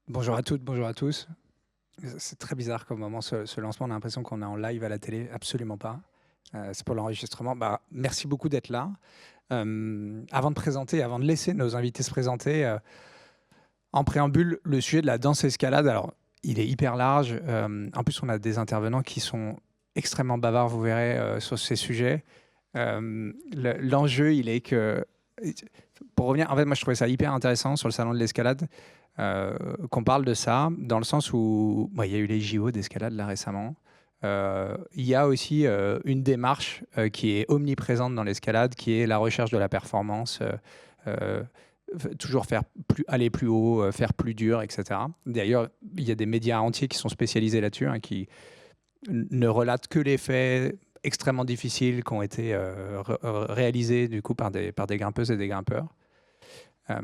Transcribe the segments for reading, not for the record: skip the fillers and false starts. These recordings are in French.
Bonjour à toutes, bonjour à tous. C'est très bizarre comme moment ce lancement, on a l'impression qu'on est en live à la télé, absolument pas. C'est pour l'enregistrement. Bah, merci beaucoup d'être là. Avant de présenter, avant de laisser nos invités se présenter, en préambule, le sujet de la danse escalade, alors il est hyper large. En plus, on a des intervenants qui sont extrêmement bavards, vous verrez, sur ces sujets. L'enjeu, il est que, pour revenir, en fait, moi je trouvais ça hyper intéressant sur le salon de l'escalade, qu'on parle de ça, dans le sens où il y a eu les JO d'escalade là récemment. Il y a aussi une démarche qui est omniprésente dans l'escalade, qui est la recherche de la performance, euh, toujours aller plus haut, faire plus dur, etc. D'ailleurs, il y a des médias entiers qui sont spécialisés là-dessus, hein, qui ne relatent que les faits extrêmement difficiles qui ont été réalisés du coup par des grimpeuses et des grimpeurs. Euh,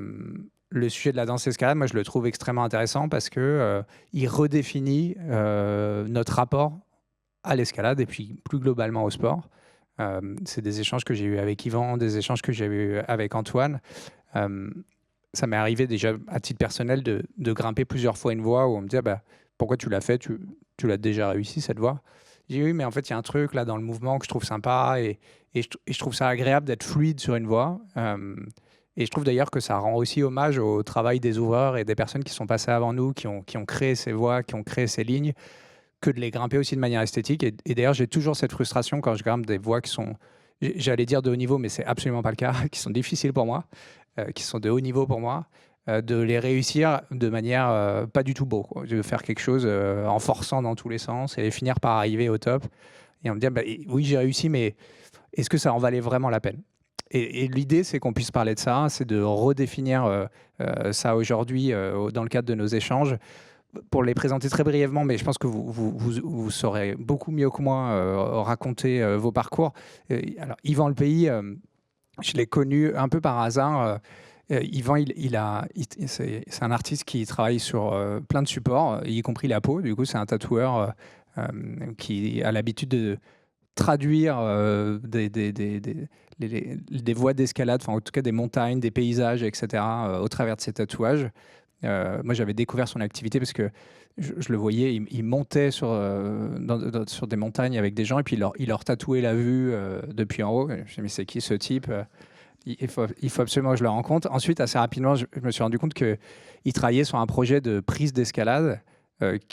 le sujet de la danse escalade, moi, je le trouve extrêmement intéressant parce que il redéfinit notre rapport à l'escalade et puis plus globalement au sport. C'est des échanges que j'ai eus avec Yvan, des échanges que j'ai eus avec Antoine. Euh, Ça m'est arrivé déjà à titre personnel de grimper plusieurs fois une voie où on me dit ah bah, pourquoi tu l'as fait, tu l'as déjà réussi cette voie. J'ai dit oui, mais en fait, il y a un truc là dans le mouvement que je trouve sympa et je trouve ça agréable d'être fluide sur une voie. Et je trouve d'ailleurs que ça rend aussi hommage au travail des ouvreurs et des personnes qui sont passées avant nous, qui ont créé ces voies, qui ont créé ces lignes, que de les grimper aussi de manière esthétique. Et d'ailleurs, j'ai toujours cette frustration quand je grimpe des voies qui sont, j'allais dire de haut niveau, mais c'est absolument pas le cas, qui sont difficiles pour moi, qui sont de haut niveau pour moi, de les réussir de manière pas du tout beau, quoi. De faire quelque chose en forçant dans tous les sens et finir par arriver au top. Et on me dit, bah, oui, j'ai réussi, mais est-ce que ça en valait vraiment la peine? Et l'idée, c'est qu'on puisse parler de ça, c'est de redéfinir ça aujourd'hui dans le cadre de nos échanges. Pour les présenter très brièvement, mais je pense que vous saurez beaucoup mieux que moi raconter vos parcours. Alors, Yvan Le Pays, je l'ai connu un peu par hasard. Yvan, c'est un artiste qui travaille sur plein de supports, y compris la peau. Du coup, c'est un tatoueur qui a l'habitude de traduire des voies d'escalade, enfin en tout cas des montagnes, des paysages, etc., au travers de ses tatouages. Moi, j'avais découvert son activité parce que je le voyais, il montait sur des montagnes avec des gens et puis il leur tatouait la vue depuis en haut. Je me suis dit, mais c'est qui ce type? Il faut absolument que je le rencontre. Ensuite, assez rapidement, je me suis rendu compte qu'il travaillait sur un projet de prise d'escalade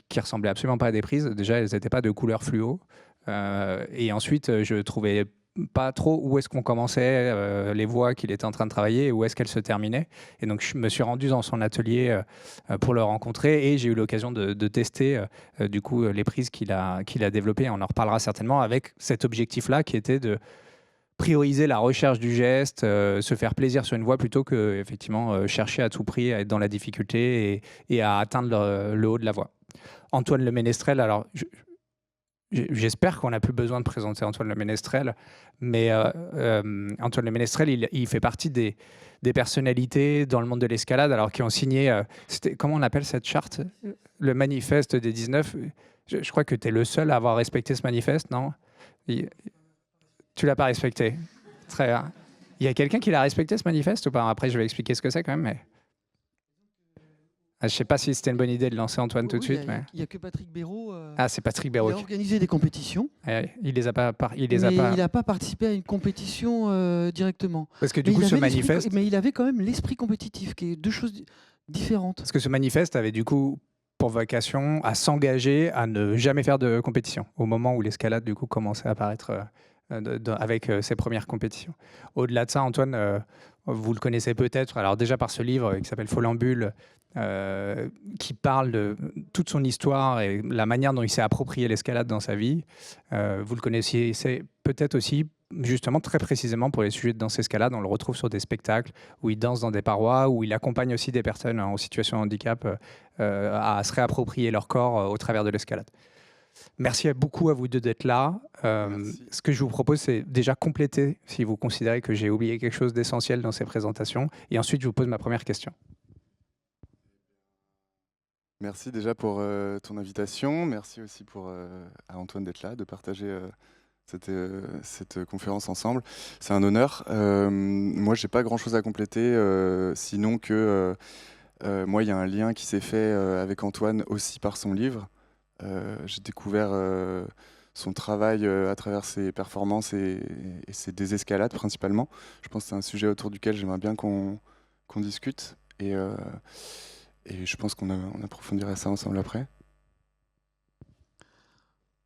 qui ressemblait absolument pas à des prises. Déjà, elles n'étaient pas de couleur fluo. Et ensuite, je trouvais pas trop où est-ce qu'on commençait les voies qu'il était en train de travailler et où est-ce qu'elles se terminaient. Et donc, je me suis rendu dans son atelier pour le rencontrer et j'ai eu l'occasion de tester du coup les prises qu'il a développées. On en reparlera certainement avec cet objectif-là qui était de prioriser la recherche du geste, se faire plaisir sur une voie plutôt que effectivement chercher à tout prix à être dans la difficulté et à atteindre le haut de la voie. Antoine Le Ménestrel, alors j'espère qu'on n'a plus besoin de présenter Antoine Le Ménestrel, mais Antoine Le Ménestrel, il fait partie des personnalités dans le monde de l'escalade, alors qui ont signé, comment on appelle cette charte? Le manifeste des 19. Je crois que tu es le seul à avoir respecté ce manifeste, non? Tu l'as pas respecté. Très bien. Il y a quelqu'un qui l'a respecté ce manifeste ou pas? Après, je vais expliquer ce que c'est quand même, mais je sais pas si c'était une bonne idée de lancer Antoine Oui, tout de oui, suite, mais il y a que Patrick Béraud. ah, c'est Patrick Il Béraud. a organisé des compétitions, Il les a pas, il les a mais pas. il n'a pas participé à une compétition directement. Parce que du coup, Mais il avait quand même l'esprit compétitif, qui est deux choses différentes. parce que ce manifeste avait du coup pour vocation à s'engager à ne jamais faire de compétition au moment où l'escalade du coup commençait à apparaître avec ses premières compétitions. Au-delà de ça, Antoine, vous le connaissez peut-être, alors déjà par ce livre qui s'appelle Folambule, qui parle de toute son histoire et la manière dont il s'est approprié l'escalade dans sa vie. Vous le connaissiez peut-être aussi justement très précisément pour les sujets de danse escalade. On le retrouve sur des spectacles où il danse dans des parois, où il accompagne aussi des personnes en situation de handicap à se réapproprier leur corps au travers de l'escalade. Merci beaucoup à vous deux d'être là. Ce que je vous propose, c'est déjà compléter si vous considérez que j'ai oublié quelque chose d'essentiel dans ces présentations. Et ensuite, je vous pose ma première question. Merci déjà pour ton invitation. Merci aussi à Antoine d'être là, de partager cette conférence ensemble. C'est un honneur. Moi, je n'ai pas grand-chose à compléter, sinon que Moi, il y a un lien qui s'est fait avec Antoine aussi par son livre. J'ai découvert son travail à travers ses performances et ses désescalades principalement. Je pense que c'est un sujet autour duquel j'aimerais bien qu'on discute. Et je pense on approfondira ça ensemble après.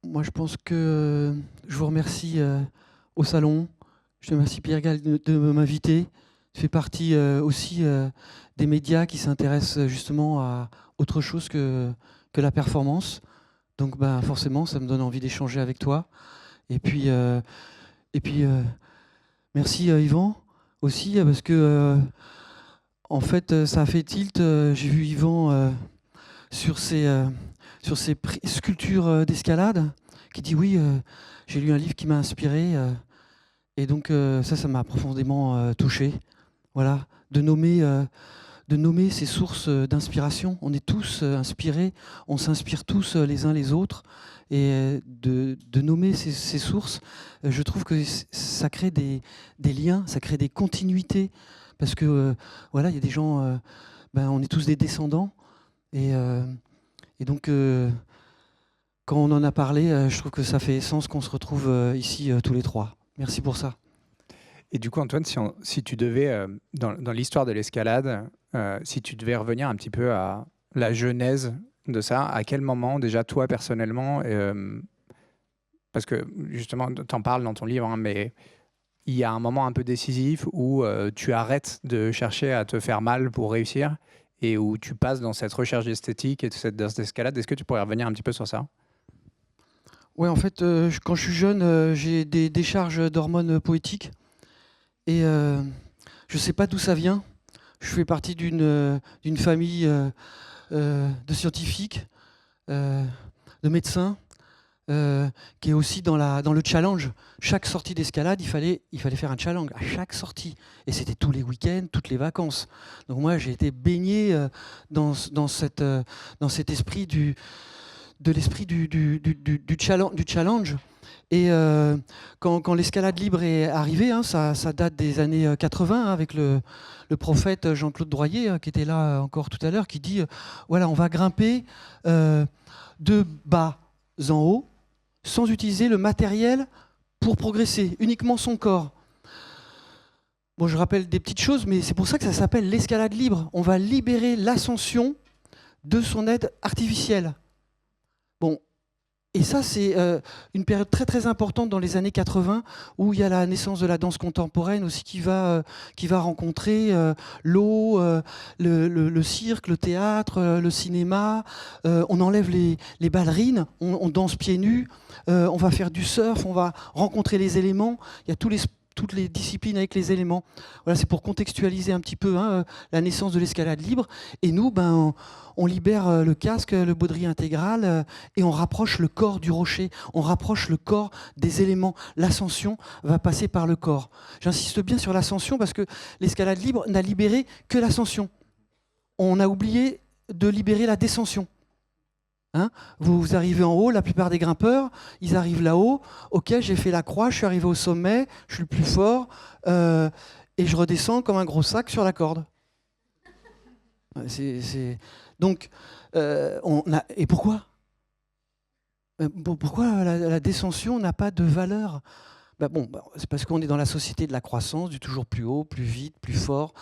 Moi, je pense que je vous remercie au salon. Je te remercie, Pierre Gall, de m'inviter. Tu fais partie aussi des médias qui s'intéressent justement à autre chose que la performance. Donc, forcément, ça me donne envie d'échanger avec toi. Et puis, merci Yvan aussi, parce que en fait, ça a fait tilt. J'ai vu Yvan sur ses sculptures d'escalade, qui dit oui, j'ai lu un livre qui m'a inspiré. Et donc ça m'a profondément touché. Voilà, de nommer ces sources d'inspiration. On est tous inspirés, on s'inspire tous les uns les autres. Et de nommer ces sources, je trouve que ça crée des liens, ça crée des continuités. Parce que voilà, il y a des gens, on est tous des descendants. Et donc, quand on en a parlé, je trouve que ça fait sens qu'on se retrouve ici tous les trois. Merci pour ça. Et du coup, Antoine, si tu devais, dans l'histoire de l'escalade, si tu devais revenir un petit peu à la genèse de ça, à quel moment déjà toi personnellement, parce que justement, tu en parles dans ton livre, hein, mais il y a un moment un peu décisif où tu arrêtes de chercher à te faire mal pour réussir et où tu passes dans cette recherche esthétique et dans cette escalade. Est-ce que tu pourrais revenir un petit peu sur ça ? Ouais, en fait, quand je suis jeune, j'ai des décharges d'hormones poétiques. Et je ne sais pas d'où ça vient. Je fais partie d'une famille de scientifiques, de médecins, qui est aussi dans le challenge. Chaque sortie d'escalade, il fallait faire un challenge à chaque sortie. Et c'était tous les week-ends, toutes les vacances. Donc moi, j'ai été baigné dans cet esprit du challenge. Et quand l'escalade libre est arrivée, hein, ça date des années 80, hein, avec le prophète Jean-Claude Droyer, qui était là encore tout à l'heure, qui dit voilà, on va grimper de bas en haut, sans utiliser le matériel pour progresser, uniquement son corps. Bon, je rappelle des petites choses, mais c'est pour ça que ça s'appelle l'escalade libre. On va libérer l'ascension de son aide artificielle. Bon, et ça, c'est une période très très importante dans les années 80, où il y a la naissance de la danse contemporaine aussi qui va rencontrer l'eau, le cirque, le théâtre, le cinéma. On enlève les ballerines, on danse pieds nus, on va faire du surf, on va rencontrer les éléments. Il y a toutes les disciplines avec les éléments. Voilà, c'est pour contextualiser un petit peu la naissance de l'escalade libre. Et nous, on libère le casque, le baudrier intégral, et on rapproche le corps du rocher, on rapproche le corps des éléments. L'ascension va passer par le corps. J'insiste bien sur l'ascension parce que l'escalade libre n'a libéré que l'ascension. On a oublié de libérer la descension. Hein, vous arrivez en haut, la plupart des grimpeurs, ils arrivent là-haut, ok, j'ai fait la croix, je suis arrivé au sommet, je suis le plus fort, et je redescends comme un gros sac sur la corde. Donc, et pourquoi pourquoi la descension n'a pas de valeur ? C'est parce qu'on est dans la société de la croissance, du toujours plus haut, plus vite, plus fort.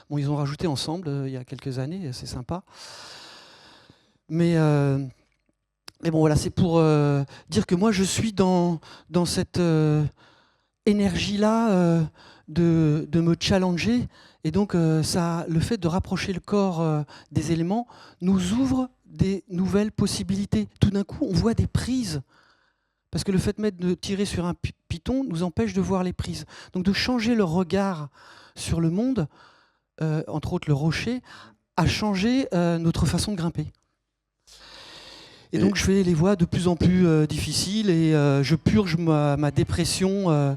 Bon, ils ont rajouté ensemble il y a quelques années, c'est sympa. Mais bon, voilà, c'est pour dire que moi, je suis dans cette énergie-là de me challenger. Et donc, le fait de rapprocher le corps des éléments nous ouvre des nouvelles possibilités. Tout d'un coup, on voit des prises. Parce que le fait de tirer sur un python nous empêche de voir les prises. Donc, de changer le regard sur le monde, entre autres le rocher, a changé notre façon de grimper. Et donc je fais les voies de plus en plus difficiles et je purge ma dépression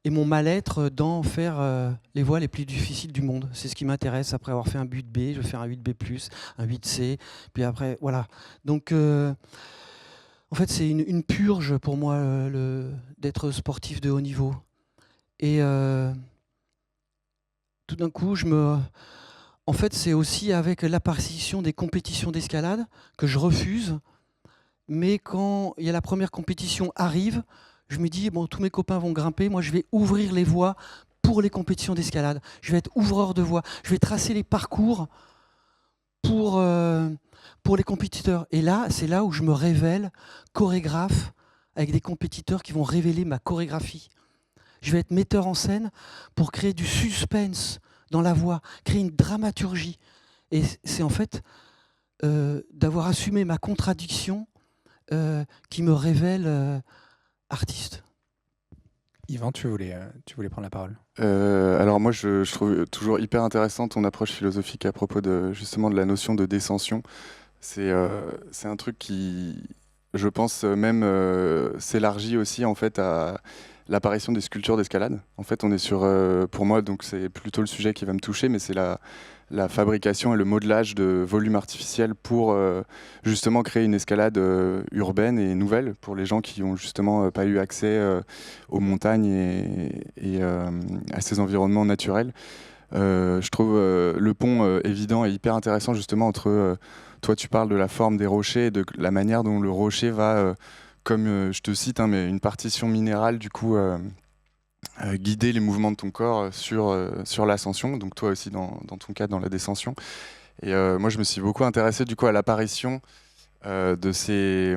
et mon mal-être dans faire les voies les plus difficiles du monde. C'est ce qui m'intéresse. Après avoir fait un 8B, je vais faire un 8B+, un 8C, puis après, voilà. Donc en fait, c'est une purge pour moi d'être sportif de haut niveau. Et tout d'un coup, en fait, c'est aussi avec l'apparition des compétitions d'escalade que je refuse. Mais quand il y a la première compétition arrive, je me dis, bon, tous mes copains vont grimper, moi je vais ouvrir les voies pour les compétitions d'escalade. Je vais être ouvreur de voies, je vais tracer les parcours pour les compétiteurs. Et là, c'est là où je me révèle chorégraphe avec des compétiteurs qui vont révéler ma chorégraphie. Je vais être metteur en scène pour créer du suspense dans la voix, créer une dramaturgie. Et c'est en fait d'avoir assumé ma contradiction qui me révèle artiste. Yvan, tu voulais prendre la parole. Alors moi, je trouve toujours hyper intéressant ton approche philosophique à propos justement de la notion de descension. C'est un truc qui, je pense, même s'élargit aussi en fait à l'apparition des sculptures d'escalade. En fait, on est sur, pour moi, donc c'est plutôt le sujet qui va me toucher, mais c'est la fabrication et le modelage de volumes artificiels pour justement créer une escalade urbaine et nouvelle pour les gens qui ont justement pas eu accès aux montagnes et à ces environnements naturels. Je trouve le pont évident et hyper intéressant justement entre, toi tu parles de la forme des rochers et de la manière dont le rocher va, comme je te cite, hein, mais une partition minérale du coup guider les mouvements de ton corps sur l'ascension, donc toi aussi dans ton cas dans la descension. Et moi je me suis beaucoup intéressé du coup à l'apparition de ces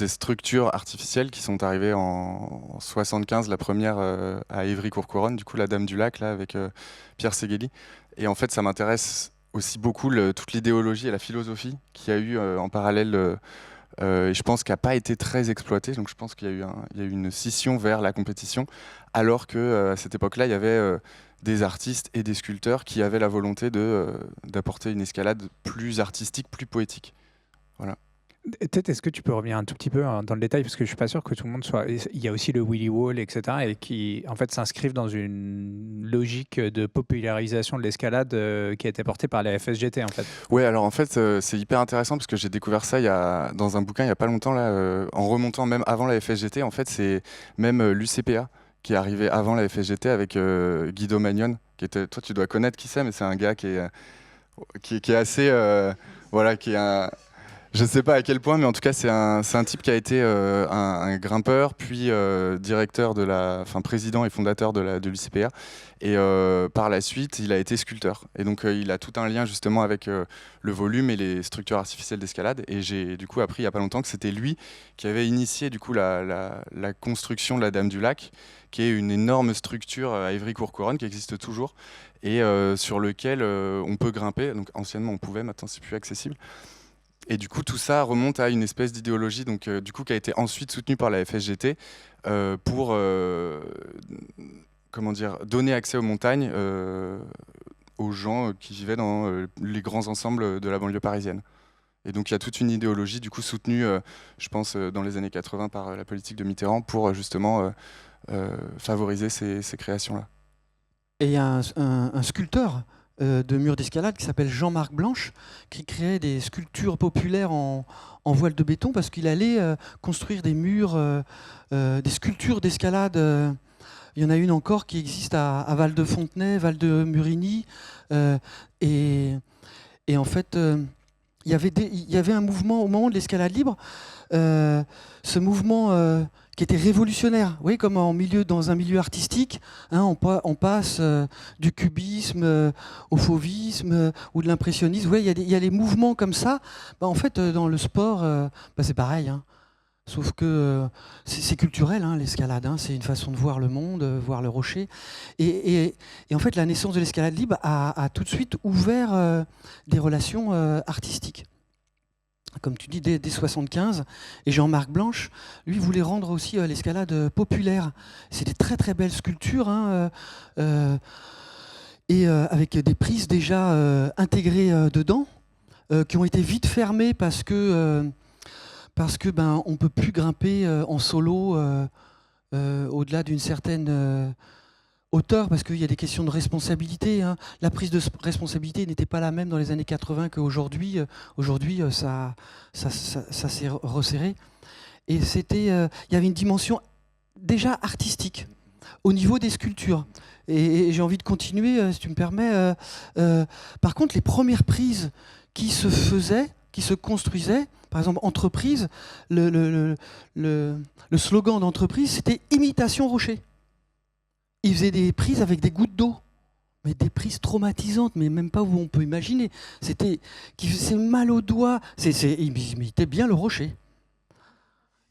structures artificielles qui sont arrivées en 75, la première à Évry-Courcouronnes, du coup la Dame du Lac là avec Pierre Séguéli. Et en fait ça m'intéresse aussi beaucoup toute l'idéologie et la philosophie qu'il y a eu en parallèle. Et je pense qu'elle n'a pas été très exploitée, donc je pense qu'il y a eu une scission vers la compétition, alors qu'à cette époque-là, il y avait des artistes et des sculpteurs qui avaient la volonté d'apporter une escalade plus artistique, plus poétique. Voilà. Peut-être, est-ce que tu peux revenir un tout petit peu dans le détail, parce que je suis pas sûr que tout le monde soit... Il y a aussi le Willy Wall, etc., et qui, en fait, s'inscrivent dans une logique de popularisation de l'escalade qui a été portée par la FSGT, en fait. Ouais, alors en fait, c'est hyper intéressant, parce que j'ai découvert ça dans un bouquin il n'y a pas longtemps, là, en remontant même avant la FSGT. En fait, c'est même l'UCPA qui est arrivé avant la FSGT avec Guido Magnon, qui était... Toi, tu dois connaître qui c'est, mais c'est un gars qui est assez... voilà, qui est un... Je ne sais pas à quel point, mais en tout cas, c'est un type qui a été un grimpeur, puis directeur président et fondateur de l'UCPA. Et par la suite, il a été sculpteur. Et donc, il a tout un lien justement avec le volume et les structures artificielles d'escalade. Et j'ai du coup appris il n'y a pas longtemps que c'était lui qui avait initié du coup la construction de la Dame du Lac, qui est une énorme structure à Évry-Courcouronnes qui existe toujours et sur lequel on peut grimper. Donc, anciennement, on pouvait, maintenant, c'est plus accessible. Et du coup, tout ça remonte à une espèce d'idéologie donc, du coup, qui a été ensuite soutenue par la FSGT pour comment dire, donner accès aux montagnes aux gens qui vivaient dans les grands ensembles de la banlieue parisienne. Et donc, il y a toute une idéologie du coup, soutenue, je pense, dans les années 80 par la politique de Mitterrand pour justement favoriser ces créations-là. Et il y a un sculpteur de murs d'escalade qui s'appelle Jean-Marc Blanche, qui créait des sculptures populaires en voile de béton parce qu'il allait construire des murs, des sculptures d'escalade. Il y en a une encore qui existe à Val-de-Fontenay, Val-de-Murigny. Et en fait, il y avait un mouvement au moment de l'escalade libre, ce mouvement qui était révolutionnaire. Vous voyez, comme dans un milieu artistique, hein, on passe du cubisme au fauvisme ou de l'impressionnisme. Vous voyez, il y a les mouvements comme ça. En fait, dans le sport, c'est pareil. Hein. Sauf que c'est culturel, hein, l'escalade. Hein, c'est une façon de voir le monde, voir le rocher. Et en fait, la naissance de l'escalade libre a tout de suite ouvert des relations artistiques. Comme tu dis, dès 75. Et Jean-Marc Blanche, lui, voulait rendre aussi l'escalade populaire. C'est des très très belles sculptures, hein, et avec des prises déjà intégrées dedans, qui ont été vite fermées parce que on peut plus grimper en solo au-delà d'une certaine hauteur, parce qu'il y a des questions de responsabilité. Hein. La prise de responsabilité n'était pas la même dans les années 80 qu'aujourd'hui. Aujourd'hui, ça s'est resserré. Et il y avait une dimension déjà artistique. au niveau des sculptures. Et j'ai envie de continuer, si tu me permets. Par contre, les premières prises qui se faisaient, qui se construisaient, par exemple entreprise, le slogan d'entreprise, c'était imitation rocher. Ils faisaient des prises avec des gouttes d'eau, mais des prises traumatisantes, mais même pas où on peut imaginer. C'était qui faisait mal aux doigts. Ils imitaient bien le rocher.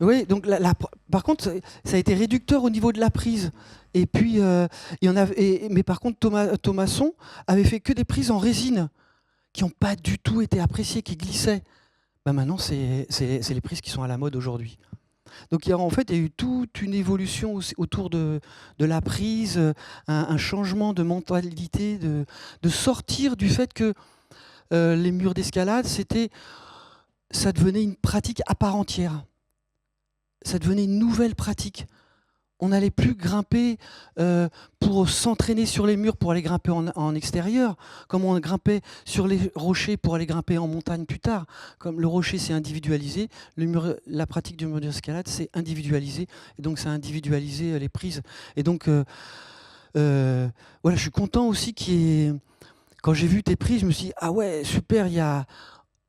Oui, donc par contre, ça a été réducteur au niveau de la prise. Et puis, il y en avait, mais par contre, Thomasson avait fait que des prises en résine qui n'ont pas du tout été appréciées, qui glissaient. Ben maintenant, c'est les prises qui sont à la mode aujourd'hui. Donc en fait, il y a eu toute une évolution autour de la prise, un changement de mentalité, de sortir du fait que les murs d'escalade, ça devenait une pratique à part entière. Ça devenait une nouvelle pratique. On n'allait plus grimper pour s'entraîner sur les murs pour aller grimper en extérieur, comme on grimpait sur les rochers pour aller grimper en montagne plus tard. Comme le rocher, c'est individualisé, la pratique du mur d'escalade, c'est individualisé, et donc ça a individualisé les prises. Et donc, voilà, je suis content aussi quand j'ai vu tes prises, je me suis dit, ah ouais, super, il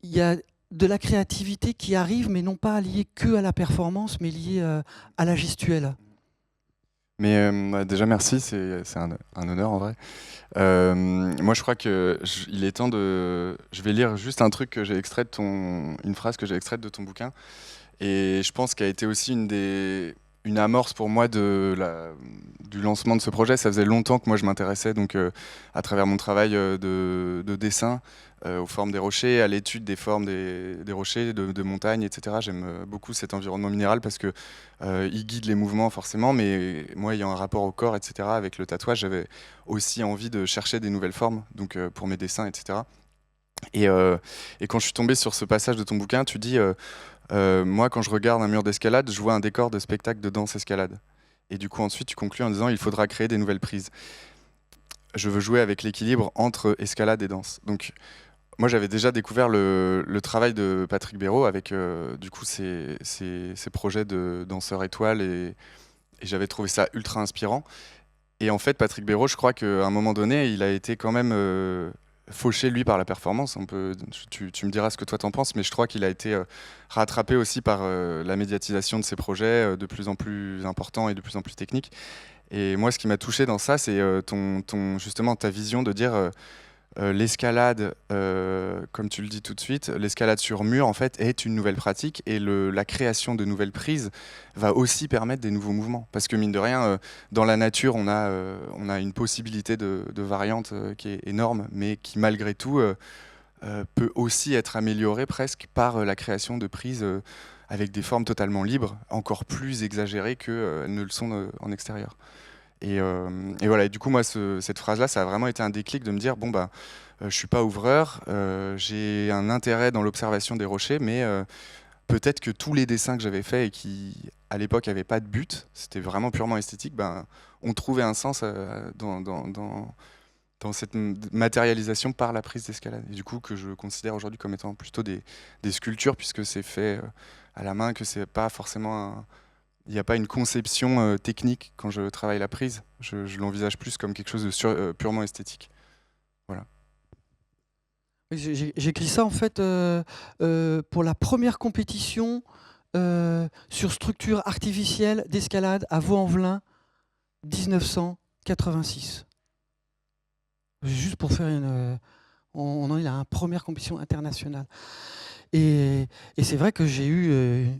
y a de la créativité qui arrive, mais non pas liée que à la performance, mais liée à la gestuelle. Mais déjà merci, c'est un honneur en vrai. Moi je crois que il est temps de... Je vais lire juste un truc que j'ai extrait de une phrase que j'ai extraite de ton bouquin, et je pense qu'elle a été aussi une amorce pour moi du lancement de ce projet. Ça faisait longtemps que moi je m'intéressais donc à travers mon travail de dessin aux formes des rochers, à l'étude des formes des rochers, de montagnes, etc. J'aime beaucoup cet environnement minéral parce que il guide les mouvements forcément, mais moi ayant un rapport au corps, etc. avec le tatouage, j'avais aussi envie de chercher des nouvelles formes, donc pour mes dessins, etc. Et quand je suis tombé sur ce passage de ton bouquin, tu dis moi quand je regarde un mur d'escalade, je vois un décor de spectacle de danse-escalade. Et du coup ensuite tu conclus en disant il faudra créer des nouvelles prises. Je veux jouer avec l'équilibre entre escalade et danse. Donc moi, j'avais déjà découvert le travail de Patrick Béraud avec du coup ses projets de danseur étoile, et j'avais trouvé ça ultra inspirant. Et en fait, Patrick Béraud, je crois qu'à un moment donné, il a été quand même fauché, lui, par la performance. Tu me diras ce que toi t'en penses, mais je crois qu'il a été rattrapé aussi par la médiatisation de ses projets de plus en plus importants et de plus en plus techniques. Et moi, ce qui m'a touché dans ça, c'est justement ta vision de dire... l'escalade, comme tu le dis tout de suite, l'escalade sur mur en fait est une nouvelle pratique, et la création de nouvelles prises va aussi permettre des nouveaux mouvements. Parce que mine de rien, dans la nature, on a une possibilité de variante qui est énorme, mais qui malgré tout peut aussi être améliorée presque par la création de prises avec des formes totalement libres, encore plus exagérées qu'elles ne le sont en extérieur. Et voilà, et du coup, moi, cette phrase-là, ça a vraiment été un déclic de me dire, bon, bah, je suis pas ouvreur, j'ai un intérêt dans l'observation des rochers, mais peut-être que tous les dessins que j'avais faits et qui, à l'époque, n'avaient pas de but, c'était vraiment purement esthétique, ben, ont trouvé un sens dans cette matérialisation par la prise d'escalade. Et du coup, que je considère aujourd'hui comme étant plutôt des sculptures, puisque c'est fait à la main, que c'est pas forcément il n'y a pas une conception technique quand je travaille la prise. Je l'envisage plus comme quelque chose de purement esthétique. Voilà. J'ai écrit ça en fait pour la première compétition sur structure artificielle d'escalade à Vaux-en-Velin, 1986. Juste pour faire on en est à la première compétition internationale. Et c'est vrai que j'ai eu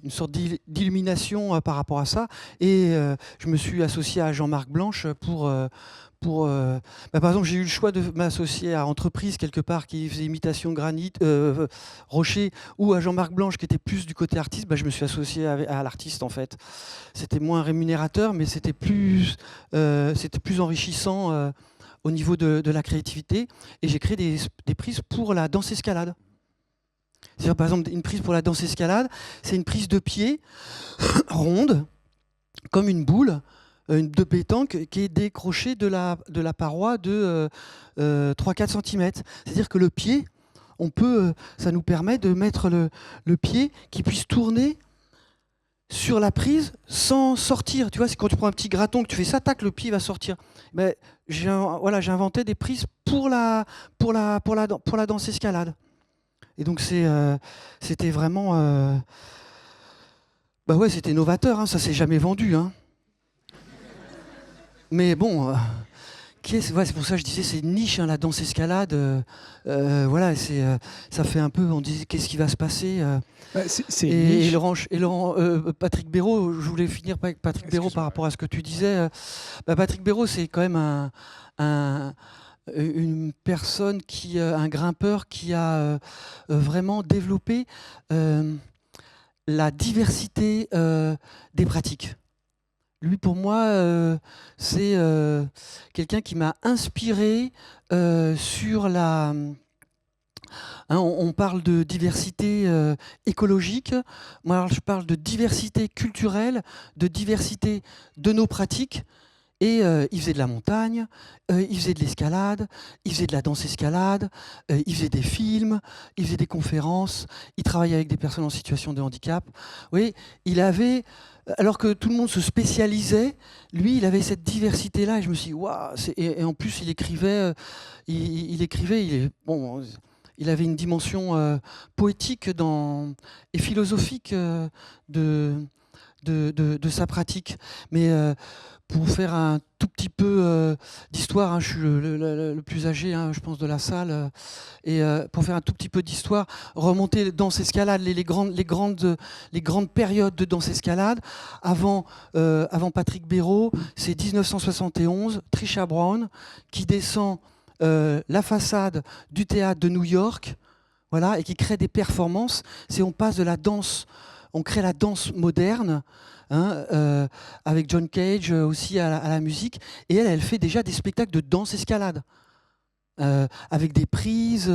une sorte d'illumination par rapport à ça. Et je me suis associé à Jean-Marc Blanche par exemple, j'ai eu le choix de m'associer à Entreprise, quelque part, qui faisait imitation granit, rocher, ou à Jean-Marc Blanche, qui était plus du côté artiste. Je me suis associé à l'artiste, en fait. C'était moins rémunérateur, mais c'était plus enrichissant au niveau de la créativité. Et j'ai créé des prises pour la danse-escalade. C'est-à-dire, par exemple, une prise pour la danse-escalade, c'est une prise de pied ronde, comme une boule, de pétanque qui est décrochée de la paroi de 3-4 cm. C'est-à-dire que le pied, ça nous permet de mettre le pied qui puisse tourner sur la prise sans sortir. Tu vois, c'est quand tu prends un petit graton que tu fais ça, tac, le pied va sortir. Ben, j'ai inventé des prises pour la danse escalade. Et donc c'était vraiment, bah ouais, c'était novateur. Hein, ça s'est jamais vendu. Hein. Mais bon. C'est pour ça que je disais c'est une niche, hein, la danse escalade. Voilà, ça fait un peu. On disait qu'est-ce qui va se passer. C'est une niche. Et Laurent Patrick Béraud, je voulais finir avec Patrick Béraud par rapport à ce que tu disais. Patrick Béraud, c'est quand même une personne un grimpeur qui a vraiment développé la diversité des pratiques. Lui, pour moi, c'est quelqu'un qui m'a inspiré sur la... Hein, on parle de diversité écologique. Moi, alors, je parle de diversité culturelle, de diversité de nos pratiques. Et il faisait de la montagne, il faisait de l'escalade, il faisait de la danse-escalade, il faisait des films, il faisait des conférences, il travaillait avec des personnes en situation de handicap. Oui, il avait, alors que tout le monde se spécialisait, lui, il avait cette diversité-là. Et je me suis dit, waouh, et en plus, il écrivait, bon, il avait une dimension poétique et philosophique de sa pratique. Mais pour faire un tout petit peu d'histoire, hein, je suis le plus âgé, hein, je pense, de la salle, et pour faire un tout petit peu d'histoire, remonter danse-escalade, les grandes périodes de danse-escalade, avant Patrick Béraud, c'est 1971, Trisha Brown, qui descend la façade du théâtre de New York, voilà, et qui crée des performances. On passe de la danse, on crée la danse moderne, hein, avec John Cage aussi à la musique, et elle fait déjà des spectacles de danse-escalade. Avec des prises,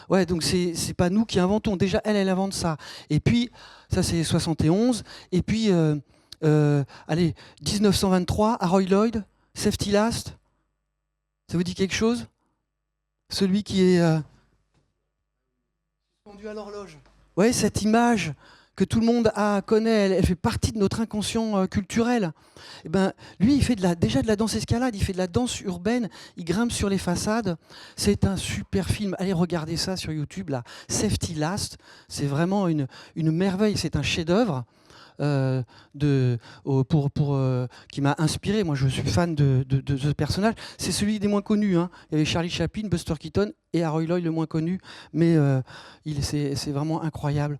ouais, donc c'est pas nous qui inventons. Déjà, elle invente ça. Et puis, ça c'est 71. Et puis, allez, 1923, Harold Lloyd, Safety Last. Ça vous dit quelque chose? Celui qui est suspendu à l'horloge. Ouais, cette image que tout le monde connaît, elle fait partie de notre inconscient culturel. Et ben, lui, il fait déjà de la danse-escalade, il fait de la danse urbaine, il grimpe sur les façades. C'est un super film. Allez regarder ça sur YouTube, là. Safety Last. C'est vraiment une merveille, c'est un chef-d'œuvre. Qui m'a inspiré. Moi, je suis fan de ce personnage. C'est celui des moins connus. Hein. Il y avait Charlie Chaplin, Buster Keaton et Harold Lloyd, le moins connu. Mais c'est vraiment incroyable.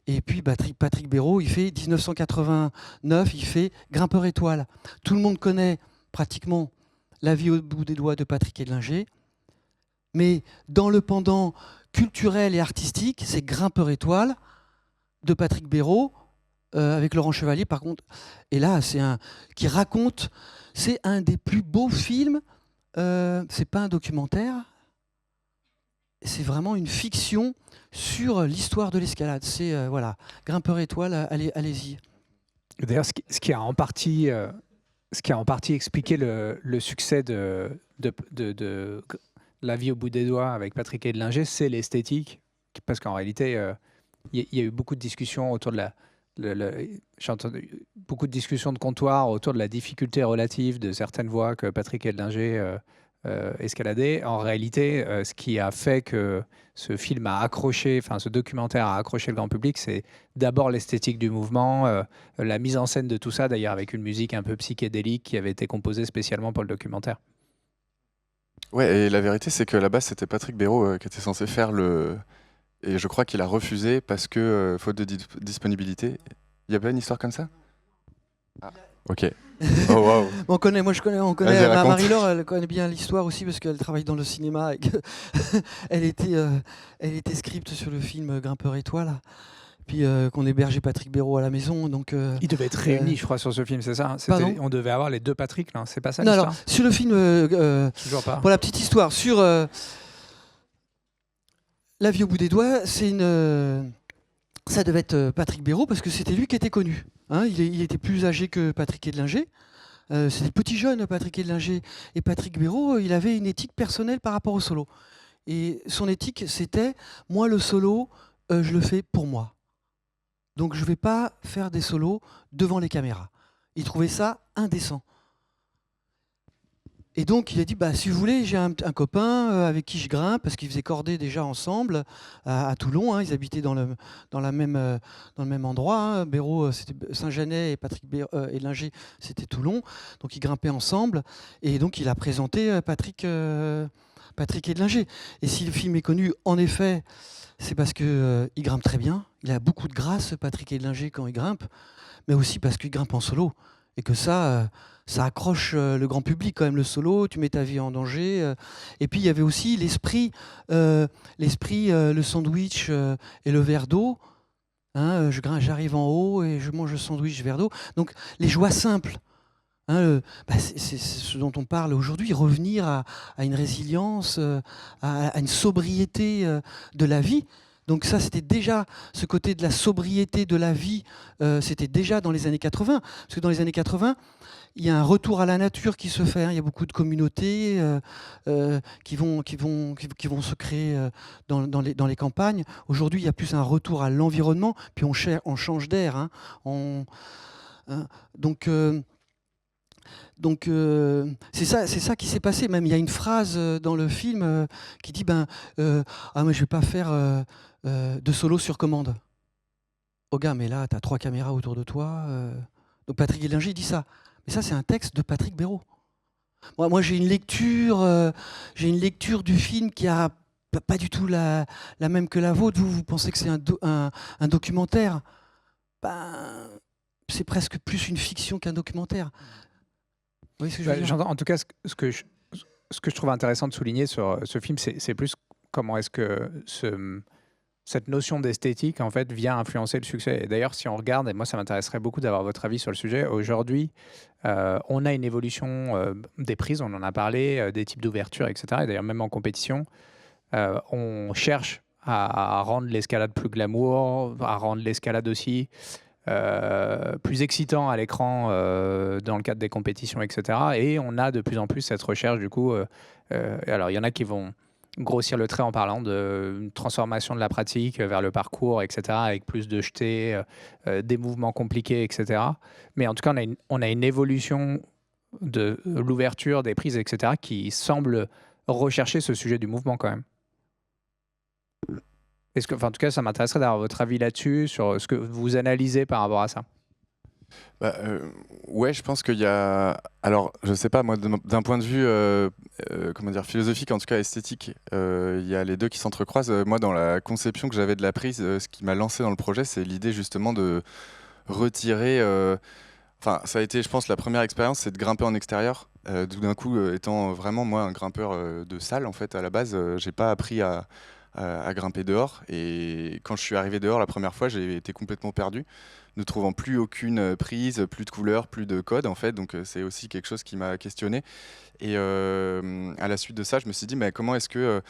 Et puis Patrick Béraud, il fait 1989, il fait Grimpeur étoile. Tout le monde connaît pratiquement La vie au bout des doigts de Patrick Edlinger. Mais dans le pendant culturel et artistique, c'est Grimpeur étoile de Patrick Béraud, avec Laurent Chevalier, par contre. Et là, qui raconte, c'est un des plus beaux films. C'est pas un documentaire, c'est vraiment une fiction sur l'histoire de l'escalade. C'est voilà, Grimpeur étoile, allez-y. D'ailleurs, ce qui a en partie expliqué le succès de La vie au bout des doigts avec Patrick Edlinger, c'est l'esthétique, parce qu'en réalité, il y a eu beaucoup de discussions autour de j'ai entendu beaucoup de discussions de comptoir autour de la difficulté relative de certaines voies que Patrick Edlinger escaladait. En réalité, ce qui a fait que ce film a accroché, enfin ce documentaire a accroché le grand public, c'est d'abord l'esthétique du mouvement, la mise en scène de tout ça, d'ailleurs avec une musique un peu psychédélique qui avait été composée spécialement pour le documentaire. Ouais, et la vérité, c'est que là-bas, c'était Patrick Béraud qui était censé faire le... Et je crois qu'il a refusé parce que, faute de disponibilité. Il y a pas une histoire comme ça? Ah, ok. Oh, wow. On connaît. Vas-y, raconte. Marie-Laure, elle connaît bien l'histoire aussi parce qu'elle travaille dans le cinéma. Et elle était script sur le film Grimpeur étoile. Puis qu'on hébergeait Patrick Béraud à la maison. Donc, ils devaient être réunis, je crois, sur ce film, c'est ça? On devait avoir les deux Patrick, là. C'est pas ça l'histoire? Non, sur le film, toujours pas. Pour la petite histoire, sur La vie au bout des doigts, ça devait être Patrick Béraud parce que c'était lui qui était connu. Hein, il était plus âgé que Patrick Edlinger. C'était le petit jeune Patrick Edlinger. Et Patrick Béraud, il avait une éthique personnelle par rapport au solo. Et son éthique, c'était, moi, le solo, je le fais pour moi. donc je ne vais pas faire des solos devant les caméras. Il trouvait ça indécent. Et donc il a dit, si vous voulez, j'ai un copain avec qui je grimpe, parce qu'ils faisaient cordée déjà ensemble à Toulon, hein, ils habitaient dans le même endroit. Hein. Béraud, c'était Saint-Janet, et Patrick Hédlinger, c'était Toulon. Donc ils grimpaient ensemble. Et donc il a présenté Patrick Hédlinger. Et si le film est connu, en effet, c'est parce qu'il grimpe très bien. Il a beaucoup de grâce, Patrick Hédlinger, quand il grimpe, mais aussi parce qu'il grimpe en solo. Et que ça accroche le grand public quand même, le solo, tu mets ta vie en danger. Et puis il y avait aussi l'esprit, le sandwich et le verre d'eau. Hein, j'arrive en haut et je mange le sandwich, verre d'eau. Donc les joies simples. Hein, c'est ce dont on parle aujourd'hui, revenir à une résilience, à une sobriété de la vie. Donc ça, c'était déjà ce côté de la sobriété de la vie, c'était déjà dans les années 80. Parce que dans les années 80, il y a un retour à la nature qui se fait. Hein. Il y a beaucoup de communautés qui vont se créer dans les campagnes. Aujourd'hui, il y a plus un retour à l'environnement, puis on change d'air. Hein. Donc c'est ça qui s'est passé. Même il y a une phrase dans le film qui dit moi je vais pas faire de solo sur commande. Oh gars, mais là tu as 3 caméras autour de toi. Donc Patrick Hédlinger dit ça. Mais ça c'est un texte de Patrick Béraud. Moi j'ai une lecture du film qui a pas du tout la même que la vôtre. Vous pensez que c'est un documentaire. C'est presque plus une fiction qu'un documentaire. Oui, j'entends. En tout cas, ce que je trouve intéressant de souligner sur ce film, c'est plus comment est-ce que cette notion d'esthétique en fait vient influencer le succès. Et d'ailleurs, si on regarde, et moi ça m'intéresserait beaucoup d'avoir votre avis sur le sujet, aujourd'hui, on a une évolution des prises, on en a parlé, des types d'ouverture, etc. Et d'ailleurs, même en compétition, on cherche à rendre l'escalade plus glamour, à rendre l'escalade aussi plus excitant à l'écran dans le cadre des compétitions, etc. Et on a de plus en plus cette recherche, du coup. Alors, il y en a qui vont grossir le trait en parlant d'une transformation de la pratique vers le parcours, etc., avec plus de jetés, des mouvements compliqués, etc. Mais en tout cas, on a une évolution de l'ouverture des prises, etc., qui semble rechercher ce sujet du mouvement quand même. En tout cas, ça m'intéresserait d'avoir votre avis là-dessus, sur ce que vous analysez par rapport à ça. Ouais, je pense qu'il y a... Alors, je sais pas, moi, d'un point de vue philosophique, en tout cas esthétique, il y a les deux qui s'entrecroisent. Moi, dans la conception que j'avais de la prise, ce qui m'a lancé dans le projet, c'est l'idée justement de retirer... Enfin, ça a été, je pense, la première expérience, c'est de grimper en extérieur. Tout d'un coup, étant vraiment, moi, un grimpeur de salle, en fait, à la base, j'ai pas appris à grimper dehors. Et quand je suis arrivé dehors la première fois, j'ai été complètement perdu, ne trouvant plus aucune prise, plus de couleur, plus de code en fait. Donc c'est aussi quelque chose qui m'a questionné. Et à la suite de ça, je me suis dit, mais comment est-ce que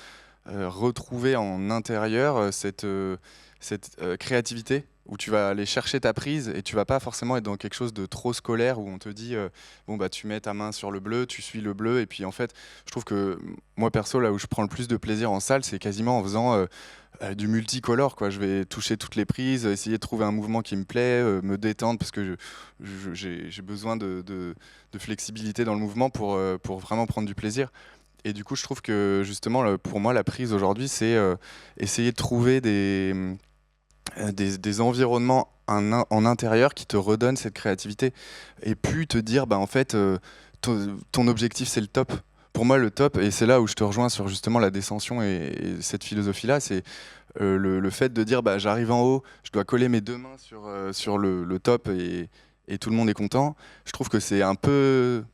retrouver en intérieur cette créativité où tu vas aller chercher ta prise et tu vas pas forcément être dans quelque chose de trop scolaire où on te dit tu mets ta main sur le bleu, tu suis le bleu, et puis en fait je trouve que moi perso, là où je prends le plus de plaisir en salle, c'est quasiment en faisant du multicolore, quoi. Je vais toucher toutes les prises, essayer de trouver un mouvement qui me plaît, me détendre parce que j'ai besoin de flexibilité dans le mouvement pour vraiment prendre du plaisir. Et du coup je trouve que justement pour moi la prise aujourd'hui, c'est essayer de trouver des environnements en intérieur qui te redonnent cette créativité, et puis te dire en fait ton objectif c'est le top. Pour moi le top, et c'est là où je te rejoins sur justement la descension et cette philosophie là, c'est le fait de dire j'arrive en haut, je dois coller mes 2 mains sur le top et tout le monde est content. Je trouve que c'est un peu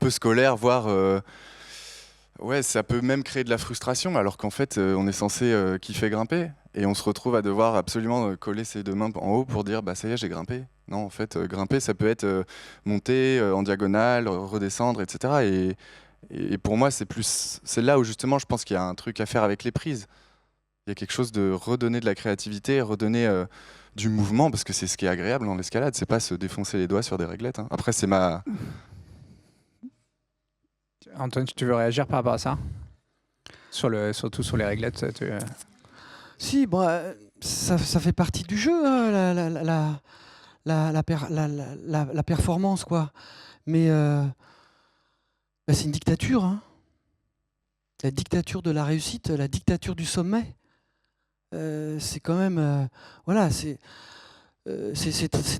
scolaire, voire ouais, ça peut même créer de la frustration, alors qu'en fait, on est censé kiffer grimper, et on se retrouve à devoir absolument coller ses 2 mains en haut pour dire ça y est, j'ai grimpé. Non, en fait, grimper, ça peut être monter en diagonale, redescendre, etc. Et pour moi, c'est là où justement, je pense qu'il y a un truc à faire avec les prises. Il y a quelque chose de redonner de la créativité, redonner du mouvement, parce que c'est ce qui est agréable dans l'escalade, c'est pas se défoncer les doigts sur des réglettes. Hein. Après, c'est ma... Antoine, tu veux réagir par rapport à ça, surtout sur les réglettes Si, bon, ça fait partie du jeu, hein, la performance, quoi. Mais bah, c'est une dictature, hein. La dictature de la réussite, la dictature du sommet. C'est quand même... voilà, c'est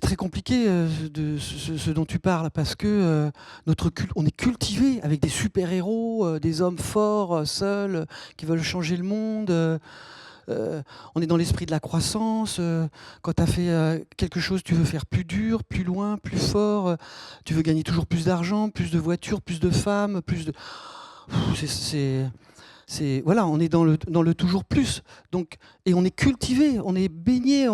très compliqué ce dont tu parles, parce que on est cultivé avec des super-héros, des hommes forts, seuls, qui veulent changer le monde. On est dans l'esprit de la croissance. Quand tu as fait quelque chose, tu veux faire plus dur, plus loin, plus fort. Tu veux gagner toujours plus d'argent, plus de voitures, plus de femmes, plus de... Voilà, on est dans le toujours plus. Donc, et on est cultivé, on est baigné,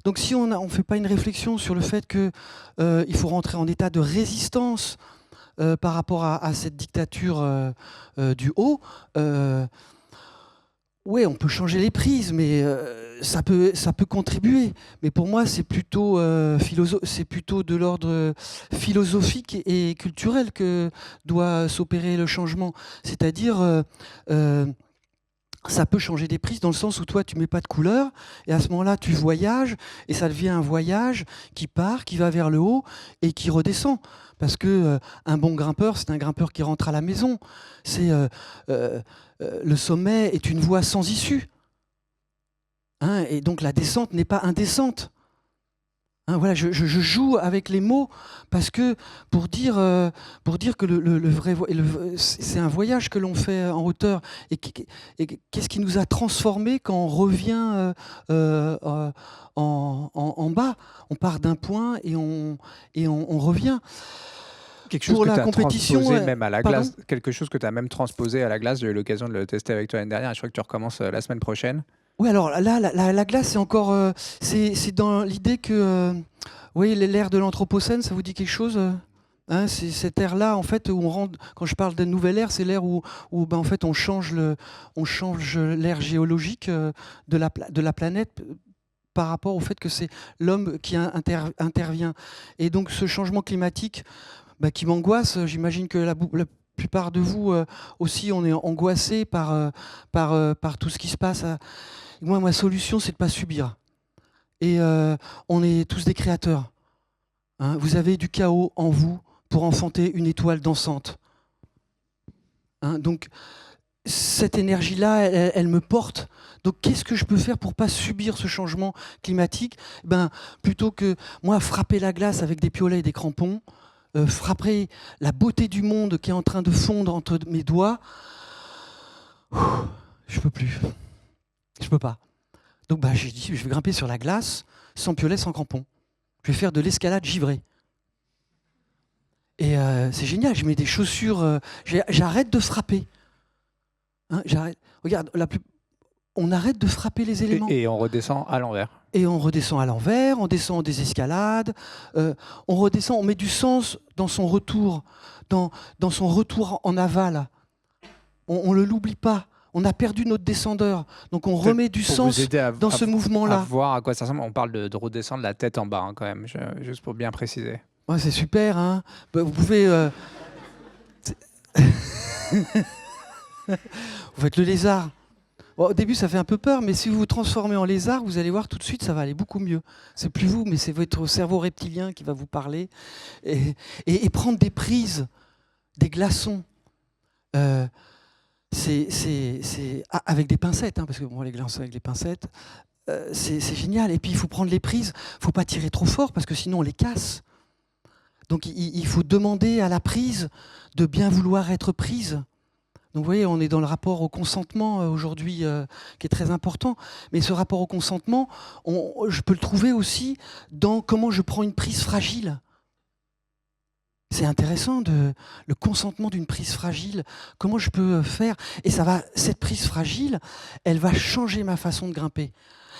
donc si on ne fait pas une réflexion sur le fait que il faut rentrer en état de résistance par rapport à cette dictature du haut, ouais, on peut changer les prises, mais ça peut contribuer. Mais pour moi, c'est plutôt de l'ordre philosophique et culturel que doit s'opérer le changement. C'est-à-dire, ça peut changer des prises dans le sens où toi, tu mets pas de couleur, et à ce moment-là, tu voyages, et ça devient un voyage qui part, qui va vers le haut, et qui redescend. Parce que un bon grimpeur, c'est un grimpeur qui rentre à la maison. Le sommet est une voie sans issue. Hein, et donc la descente n'est pas indécente. Hein, voilà, je joue avec les mots parce que pour dire que le vrai c'est un voyage que l'on fait en hauteur, et qu'est-ce qui nous a transformés quand on revient en bas. On part d'un point et on revient. Quelque chose Pour que la tu as compétition, transposé même à la pardon. glace, quelque chose que tu as même transposé à la glace. J'ai eu l'occasion de le tester avec toi l'année dernière, et je crois que tu recommences la semaine prochaine. Oui, alors là, la glace, c'est encore, c'est dans l'idée que, oui, l'ère de l'Anthropocène, ça vous dit quelque chose hein, c'est cette ère-là, en fait, où on rentre. Quand je parle de nouvelle ère, c'est l'ère où ben, en fait, on change l'ère géologique de la planète par rapport au fait que c'est l'homme qui intervient. Et donc, ce changement climatique, bah, qui m'angoisse. J'imagine que la plupart de vous aussi, on est angoissé par tout ce qui se passe. Moi, ma solution, c'est de ne pas subir. Et on est tous des créateurs. Hein. Vous avez du chaos en vous pour enfanter une étoile dansante. Hein. Donc, cette énergie-là, elle me porte. Donc, qu'est-ce que je peux faire pour ne pas subir ce changement climatique ? Ben, plutôt que, moi, frapper la glace avec des piolets et des crampons, frapper la beauté du monde qui est en train de fondre entre mes doigts, je peux plus. Je peux pas. Donc bah, j'ai dit, je vais grimper sur la glace, sans piolet, sans crampons. Je vais faire de l'escalade givrée. Et c'est génial, je mets des chaussures, j'arrête de frapper. Hein, j'arrête. Regarde, on arrête de frapper les éléments. Et on redescend à l'envers. Et on redescend à l'envers, on descend des escalades, on redescend, on met du sens dans son retour, dans son retour en aval. On ne l'oublie pas. On a perdu notre descendeur. Donc on remet du sens dans ce mouvement-là. À voir à quoi ça ressemble. On parle de redescendre la tête en bas hein, quand même, juste pour bien préciser. Ouais, c'est super. Hein, vous pouvez... vous faites le lézard. Bon, au début, ça fait un peu peur, mais si vous vous transformez en lézard, vous allez voir tout de suite, ça va aller beaucoup mieux. C'est plus vous, mais c'est votre cerveau reptilien qui va vous parler. Et prendre des prises, des glaçons. Avec des pincettes, hein, parce que bon, les glaçons avec les pincettes, c'est génial. Et puis, il faut prendre les prises. Il ne faut pas tirer trop fort, parce que sinon, on les casse. Donc, il faut demander à la prise de bien vouloir être prise. Donc vous voyez, on est dans le rapport au consentement aujourd'hui qui est très important. Mais ce rapport au consentement, je peux le trouver aussi dans comment je prends une prise fragile. C'est intéressant, le consentement d'une prise fragile. Comment je peux faire ? Et cette prise fragile, elle va changer ma façon de grimper.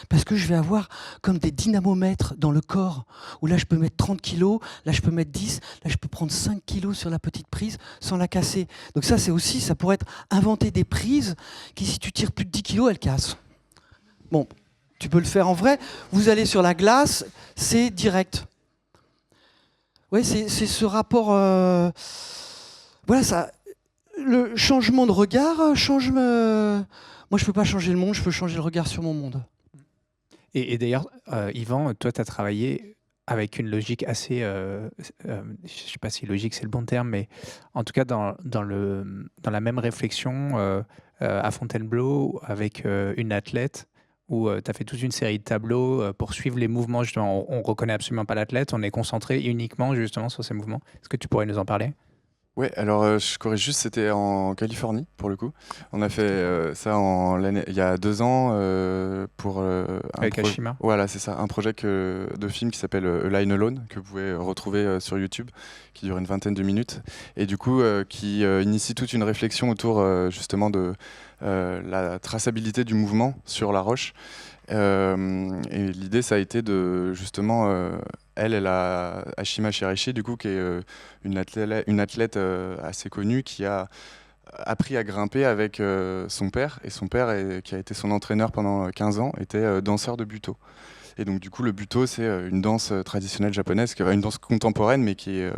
Parce que je vais avoir comme des dynamomètres dans le corps, où là je peux mettre 30 kilos, là je peux mettre 10, là je peux prendre 5 kilos sur la petite prise sans la casser. Donc ça pourrait être inventer des prises qui, si tu tires plus de 10 kilos, elles cassent. Bon, tu peux le faire en vrai. Vous allez sur la glace, c'est direct. Oui, c'est ce rapport... voilà, ça... Le changement de regard change. Moi, je peux pas changer le monde, je peux changer le regard sur mon monde. Et d'ailleurs, Yvan, toi, tu as travaillé avec une logique assez, je ne sais pas si logique c'est le bon terme, mais en tout cas dans la même réflexion à Fontainebleau avec une athlète où tu as fait toute une série de tableaux pour suivre les mouvements. Justement, on ne reconnaît absolument pas l'athlète, on est concentré uniquement justement sur ces mouvements. Est-ce que tu pourrais nous en parler? Ouais, alors je corrige juste, c'était en Californie pour le coup. On a fait ça il y a 2 ans pour Avec Ashima. Voilà, c'est ça, un projet de film qui s'appelle A Line Alone, que vous pouvez retrouver sur YouTube, qui dure une 20aine de minutes, et du coup qui initie toute une réflexion autour justement de la traçabilité du mouvement sur la roche. Et l'idée, ça a été de justement, elle a Ashima Shiraishi, du coup, qui est une athlète assez connue qui a appris à grimper avec son père. Et son père, qui a été son entraîneur pendant 15 ans, était danseur de Buto. Et donc, du coup, le Buto, c'est une danse traditionnelle japonaise, une danse contemporaine, mais qui est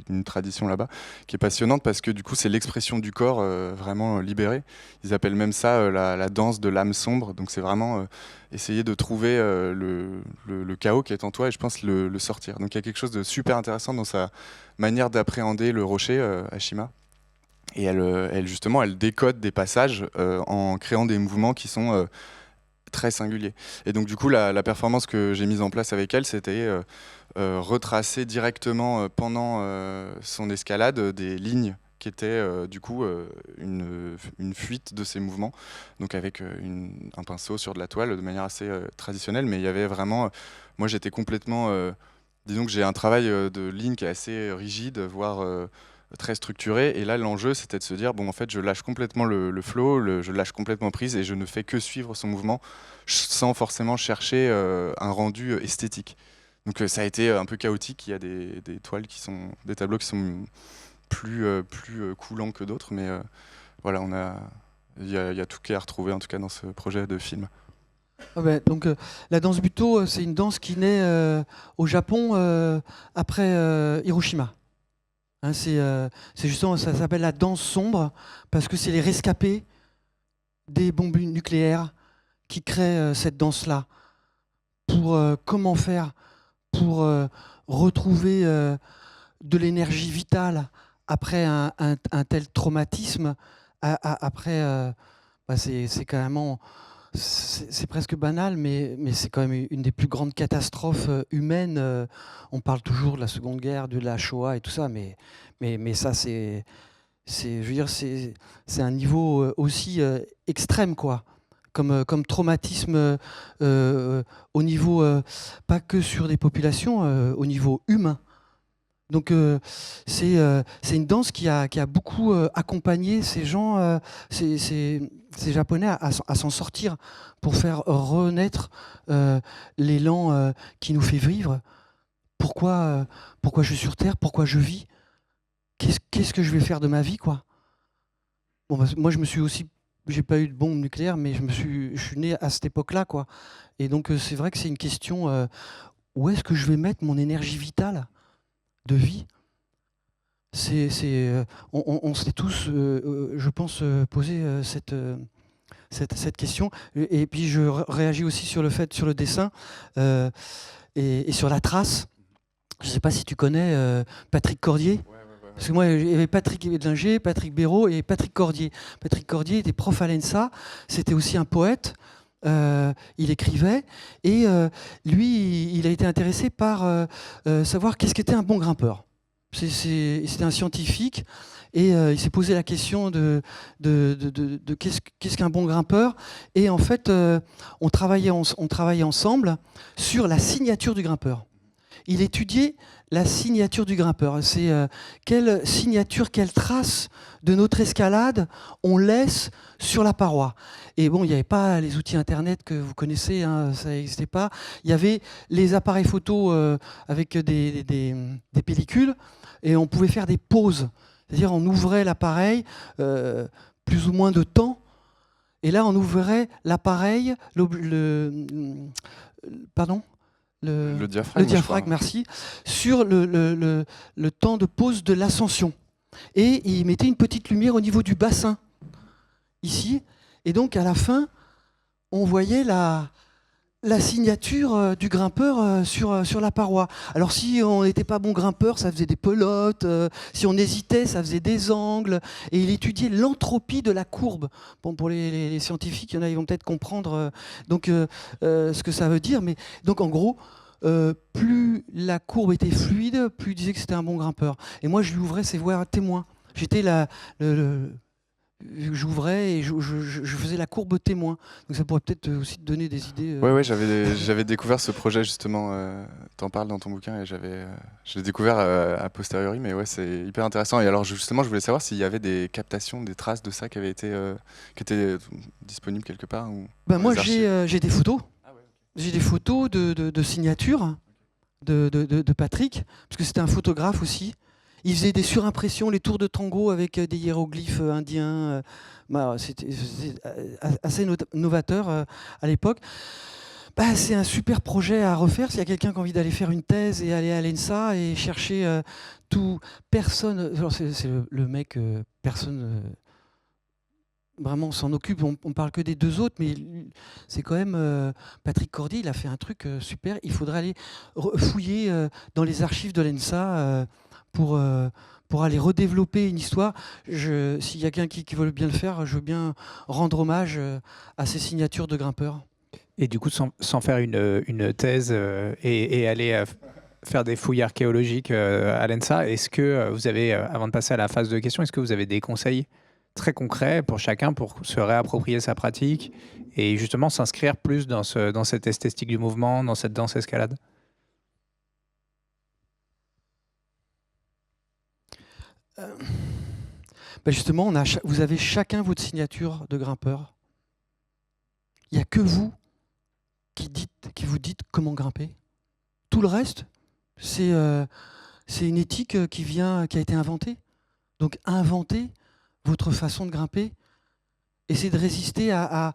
une tradition là-bas, qui est passionnante parce que, du coup, c'est l'expression du corps vraiment libérée. Ils appellent même ça la danse de l'âme sombre. Donc, c'est vraiment essayer de trouver le chaos qui est en toi et, je pense, le sortir. Donc, il y a quelque chose de super intéressant dans sa manière d'appréhender le rocher, Ashima. Et justement, elle décode des passages en créant des mouvements qui sont très singulier. Et donc du coup, la performance que j'ai mise en place avec elle, c'était retracer directement pendant son escalade des lignes qui étaient du coup une fuite de ses mouvements, donc avec un pinceau sur de la toile de manière assez traditionnelle, mais il y avait vraiment, moi j'étais complètement, disons que j'ai un travail de ligne qui est assez rigide, voire très structuré, et là l'enjeu c'était de se dire bon, en fait je lâche complètement le flow, je lâche complètement prise et je ne fais que suivre son mouvement sans forcément chercher un rendu esthétique. Donc ça a été un peu chaotique. Il y a des toiles des tableaux qui sont plus coulants que d'autres, mais voilà, il y a tout qui est à retrouver en tout cas dans ce projet de film. Ah ben, donc la danse Buto, c'est une danse qui naît au Japon après Hiroshima. Hein, c'est justement, ça s'appelle la danse sombre parce que c'est les rescapés des bombes nucléaires qui créent cette danse-là. Pour comment faire pour retrouver de l'énergie vitale après un tel traumatisme. Après, c'est carrément, c'est presque banal, mais c'est quand même une des plus grandes catastrophes humaines. On parle toujours de la Seconde Guerre, de la Shoah et tout ça, mais ça, je veux dire, c'est un niveau aussi extrême, quoi. Comme traumatisme au niveau, pas que sur des populations, au niveau humain. Donc c'est une danse qui a beaucoup accompagné ces gens, ces Japonais à s'en sortir pour faire renaître l'élan qui nous fait vivre. Pourquoi je suis sur Terre? Pourquoi je vis? Qu'est-ce que je vais faire de ma vie, quoi? Bon, moi, j'ai pas eu de bombe nucléaire, mais je suis né à cette époque-là, quoi. Et donc c'est vrai que c'est une question, où est-ce que je vais mettre mon énergie vitale de vie? On s'est tous, je pense, posé cette question. Et puis je réagis aussi sur le dessin et sur la trace. Je ne sais pas si tu connais Patrick Cordier. Parce que moi, il y avait Patrick Edlinger, Patrick Béraud et Patrick Cordier. Patrick Cordier était prof à l'ENSA, c'était aussi un poète, il écrivait, et lui, il a été intéressé par savoir qu'est-ce qu'était un bon grimpeur. C'était un scientifique, et il s'est posé la question de qu'est-ce qu'un bon grimpeur. Et en fait, on travaillait ensemble sur la signature du grimpeur. Il étudiait la signature du grimpeur. C'est quelle signature, quelle trace de notre escalade on laisse sur la paroi. Et bon, il n'y avait pas les outils Internet que vous connaissez, hein, ça n'existait pas. Il y avait les appareils photo avec des pellicules, et on pouvait faire des pauses. C'est-à-dire on ouvrait l'appareil plus ou moins de temps, et là on ouvrait l'appareil, pardon, le diaphragme, merci, sur le temps de pause de l'ascension. et il mettait une petite lumière au niveau du bassin, ici. Et donc, à la fin, on voyait la signature du grimpeur sur la paroi. Alors si on n'était pas bon grimpeur, ça faisait des pelotes, si on hésitait, ça faisait des angles, et il étudiait l'entropie de la courbe. Bon, pour les scientifiques, il y en a, ils vont peut-être comprendre ce que ça veut dire, mais donc en gros, plus la courbe était fluide, plus il disait que c'était un bon grimpeur. Et moi, je lui ouvrais ses voies témoins. J'étais j'ouvrais et je faisais la courbe témoin. Donc ça pourrait peut-être aussi te donner des idées. Ouais, j'avais découvert ce projet justement. T'en parles dans ton bouquin et je l'ai découvert a posteriori, mais ouais, c'est hyper intéressant. Et alors justement, je voulais savoir s'il y avait des captations, des traces de ça qui étaient disponibles quelque part ou Ben dans moi, les archives. j'ai des photos. Ah ouais, ok. J'ai des photos de signatures de Patrick, parce que c'était un photographe aussi. Il faisait des surimpressions, les tours de tango avec des hiéroglyphes indiens. C'était assez novateur à l'époque. Bah, c'est un super projet à refaire. S'il y a quelqu'un qui a envie d'aller faire une thèse et aller à l'ENSA et chercher tout, personne. C'est le mec, personne vraiment s'en occupe. On parle que des deux autres, mais c'est quand même Patrick Cordier. Il a fait un truc super. Il faudrait aller fouiller dans les archives de l'ENSA pour aller redévelopper une histoire. S'il y a quelqu'un qui veut bien le faire, je veux bien rendre hommage à ces signatures de grimpeurs. Et du coup, sans faire une thèse et aller faire des fouilles archéologiques à l'ENSA, est-ce que vous avez, avant de passer à la phase de questions, est-ce que vous avez des conseils très concrets pour chacun pour se réapproprier sa pratique et justement s'inscrire plus dans cette esthétique du mouvement, dans cette danse escalade? Ben justement, vous avez chacun votre signature de grimpeur. Il n'y a que vous qui vous dites comment grimper. Tout le reste, c'est une éthique qui a été inventée. Donc inventez votre façon de grimper. Essayez de résister à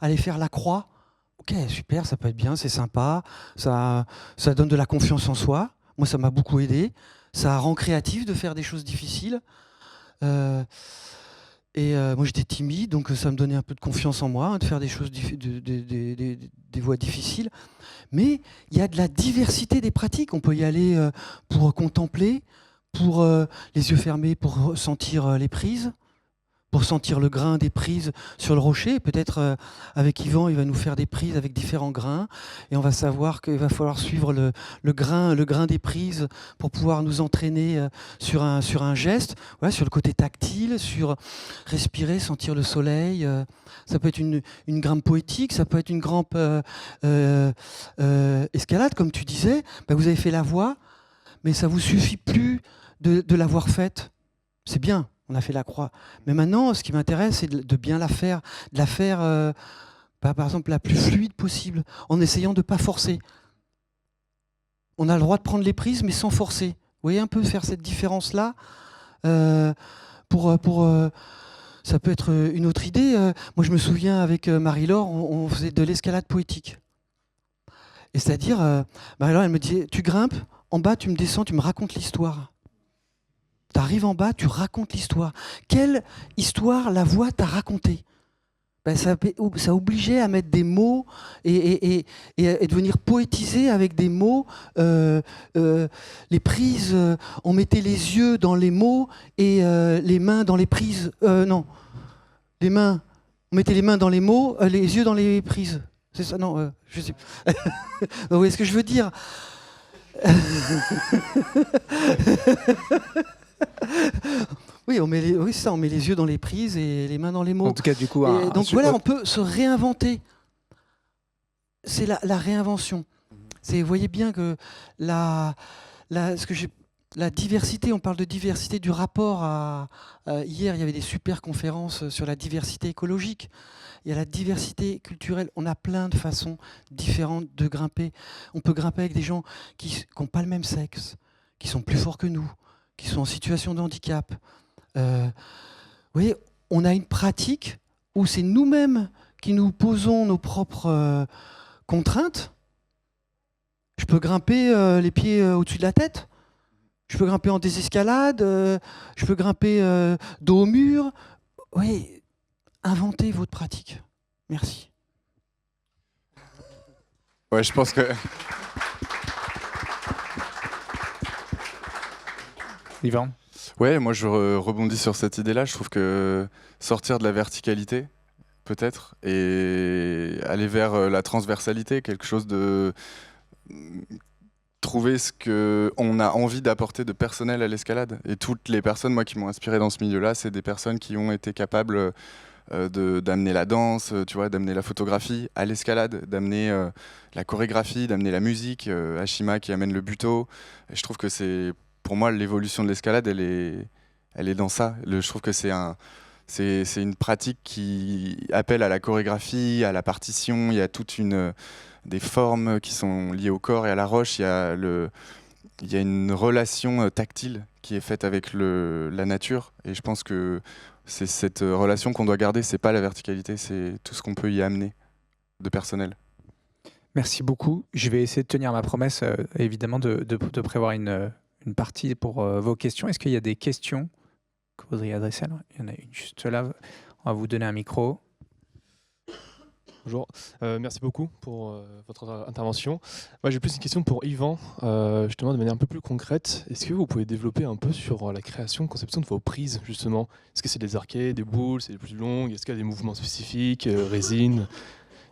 aller faire la croix. Ok, super, ça peut être bien, c'est sympa, ça donne de la confiance en soi. Moi, ça m'a beaucoup aidé. Ça rend créatif de faire des choses difficiles. Moi, j'étais timide, donc ça me donnait un peu de confiance en moi, de faire des choses, des voies difficiles. Mais il y a de la diversité des pratiques. On peut y aller pour contempler, pour les yeux fermés, pour sentir les prises, pour sentir le grain des prises sur le rocher. Peut-être avec Yvan, il va nous faire des prises avec différents grains. Et on va savoir qu'il va falloir suivre le grain des prises pour pouvoir nous entraîner sur un geste, voilà, sur le côté tactile, sur respirer, sentir le soleil. Ça peut être une grimpe poétique, ça peut être une grimpe escalade, comme tu disais. Ben, vous avez fait la voie, mais ça ne vous suffit plus de l'avoir faite. C'est bien. On a fait la croix. Mais maintenant, ce qui m'intéresse, c'est de bien la faire, par exemple, la plus fluide possible, en essayant de ne pas forcer. On a le droit de prendre les prises, mais sans forcer. Vous voyez un peu faire cette différence-là ça peut être une autre idée. Moi, je me souviens, avec Marie-Laure, on faisait de l'escalade poétique. Et c'est-à-dire, Marie-Laure, elle me disait, tu grimpes, en bas, tu me descends, tu me racontes l'histoire. Tu arrives en bas, tu racontes l'histoire. Quelle histoire la voix t'a racontée? Ben, ça obligeait à mettre des mots et de venir poétiser avec des mots. Les prises, on mettait les yeux dans les mots et les mains dans les prises. Non, les mains, on mettait les mains dans les mots, les yeux dans les prises. C'est ça? Non, je sais. Vous voyez ce que je veux dire? Oui, on met les yeux dans les prises et les mains dans les mots. En tout cas, du coup, donc voilà, on peut se réinventer. C'est la réinvention. Vous voyez bien que la diversité, on parle de diversité du rapport à... hier, il y avait des super conférences sur la diversité écologique. Il y a la diversité culturelle. On a plein de façons différentes de grimper. On peut grimper avec des gens qui n'ont pas le même sexe, qui sont plus forts que nous, qui sont en situation de handicap. Vous voyez, on a une pratique où c'est nous-mêmes qui nous posons nos propres contraintes. Je peux grimper les pieds au-dessus de la tête. Je peux grimper en désescalade, je peux grimper dos au mur. Oui, inventez votre pratique. Merci. Ouais, je pense que... Yvan? Ouais, moi je rebondis sur cette idée-là. Je trouve que sortir de la verticalité, peut-être, et aller vers la transversalité, quelque chose de... trouver ce qu'on a envie d'apporter de personnel à l'escalade. Et toutes les personnes, moi, qui m'ont inspiré dans ce milieu-là, c'est des personnes qui ont été capables d'amener la danse, tu vois, d'amener la photographie à l'escalade, d'amener la chorégraphie, d'amener la musique, Ashima qui amène le buto. Et je trouve que c'est, pour moi, l'évolution de l'escalade, elle est dans ça. Je trouve que c'est une pratique qui appelle à la chorégraphie, à la partition. Il y a des formes qui sont liées au corps et à la roche. Il y a une relation tactile qui est faite avec la nature. Et je pense que c'est cette relation qu'on doit garder. C'est pas la verticalité, c'est tout ce qu'on peut y amener de personnel. Merci beaucoup. Je vais essayer de tenir ma promesse, évidemment, de prévoir une partie pour vos questions. Est-ce qu'il y a des questions que vous voudriez adresser? Alors, il y en a une juste là. On va vous donner un micro. Bonjour, merci beaucoup pour votre intervention. Moi j'ai plus une question pour Yvan, justement de manière un peu plus concrète. Est-ce que vous pouvez développer un peu sur la création, conception de vos prises justement? Est-ce que c'est des arquets, des boules, c'est des plus longues? Est-ce qu'il y a des mouvements spécifiques, résine,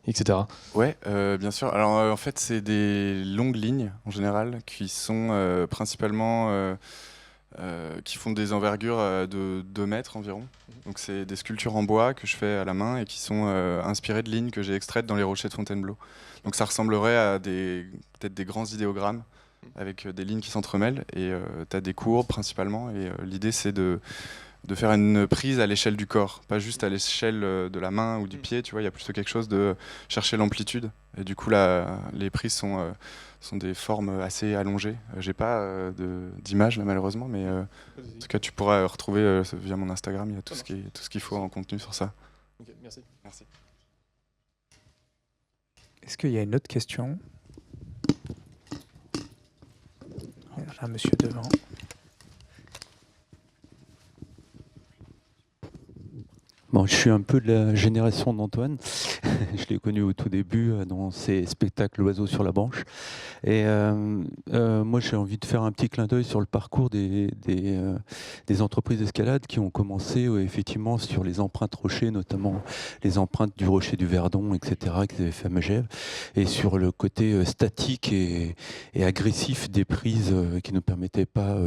etc. Ouais, bien sûr. Alors en fait c'est des longues lignes en général qui sont principalement... qui font des envergures de 2 mètres environ. Donc c'est des sculptures en bois que je fais à la main et qui sont inspirées de lignes que j'ai extraites dans les rochers de Fontainebleau. Donc ça ressemblerait à peut-être des grands idéogrammes avec des lignes qui s'entremêlent et tu as des courbes principalement et l'idée c'est de faire une prise à l'échelle du corps, pas juste à l'échelle de la main ou du pied, tu vois, il y a plutôt quelque chose de chercher l'amplitude. Et du coup, les prises sont des formes assez allongées. J'ai pas d'image là malheureusement, mais en tout cas, tu pourras retrouver via mon Instagram, il y a tout ce qu'il faut en contenu sur ça. Ok, merci. Merci. Est-ce qu'il y a une autre question? Là, monsieur devant. Bon, je suis un peu de la génération d'Antoine. Je l'ai connu au tout début dans ses spectacles L'Oiseau sur la branche. Et moi, j'ai envie de faire un petit clin d'œil sur le parcours des entreprises d'escalade qui ont commencé effectivement sur les empreintes rochers, notamment les empreintes du rocher du Verdon, etc., qu'ils avaient fait à Megève, et sur le côté statique et agressif des prises qui ne permettaient pas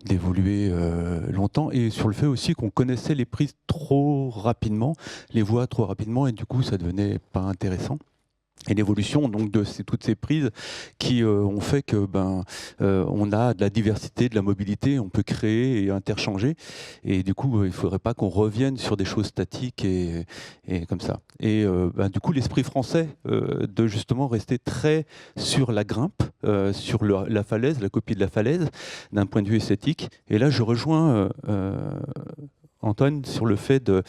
d'évoluer longtemps, et sur le fait aussi qu'on connaissait les prises trop rapidement, les voies trop rapidement, et du coup ça devenait pas intéressant. Et l'évolution donc de toutes ces prises qui ont fait que on a de la diversité, de la mobilité, on peut créer et interchanger. Et du coup, il ne faudrait pas qu'on revienne sur des choses statiques et comme ça. Et du coup, l'esprit français de justement rester très sur la grimpe, sur la falaise, la copie de la falaise, d'un point de vue esthétique. Et là, je rejoins Antoine sur le fait de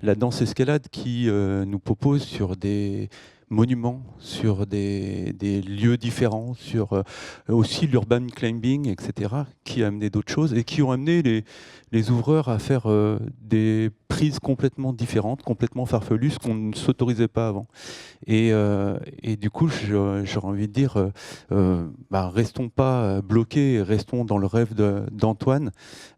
la danse escalade qui nous propose sur des monuments, sur des lieux différents, sur aussi l'urban climbing, etc., qui a amené d'autres choses et qui ont amené les ouvreurs à faire des prises complètement différentes, complètement farfelues, ce qu'on ne s'autorisait pas avant. Et du coup, j'aurais envie de dire, restons pas bloqués, restons dans le rêve d'Antoine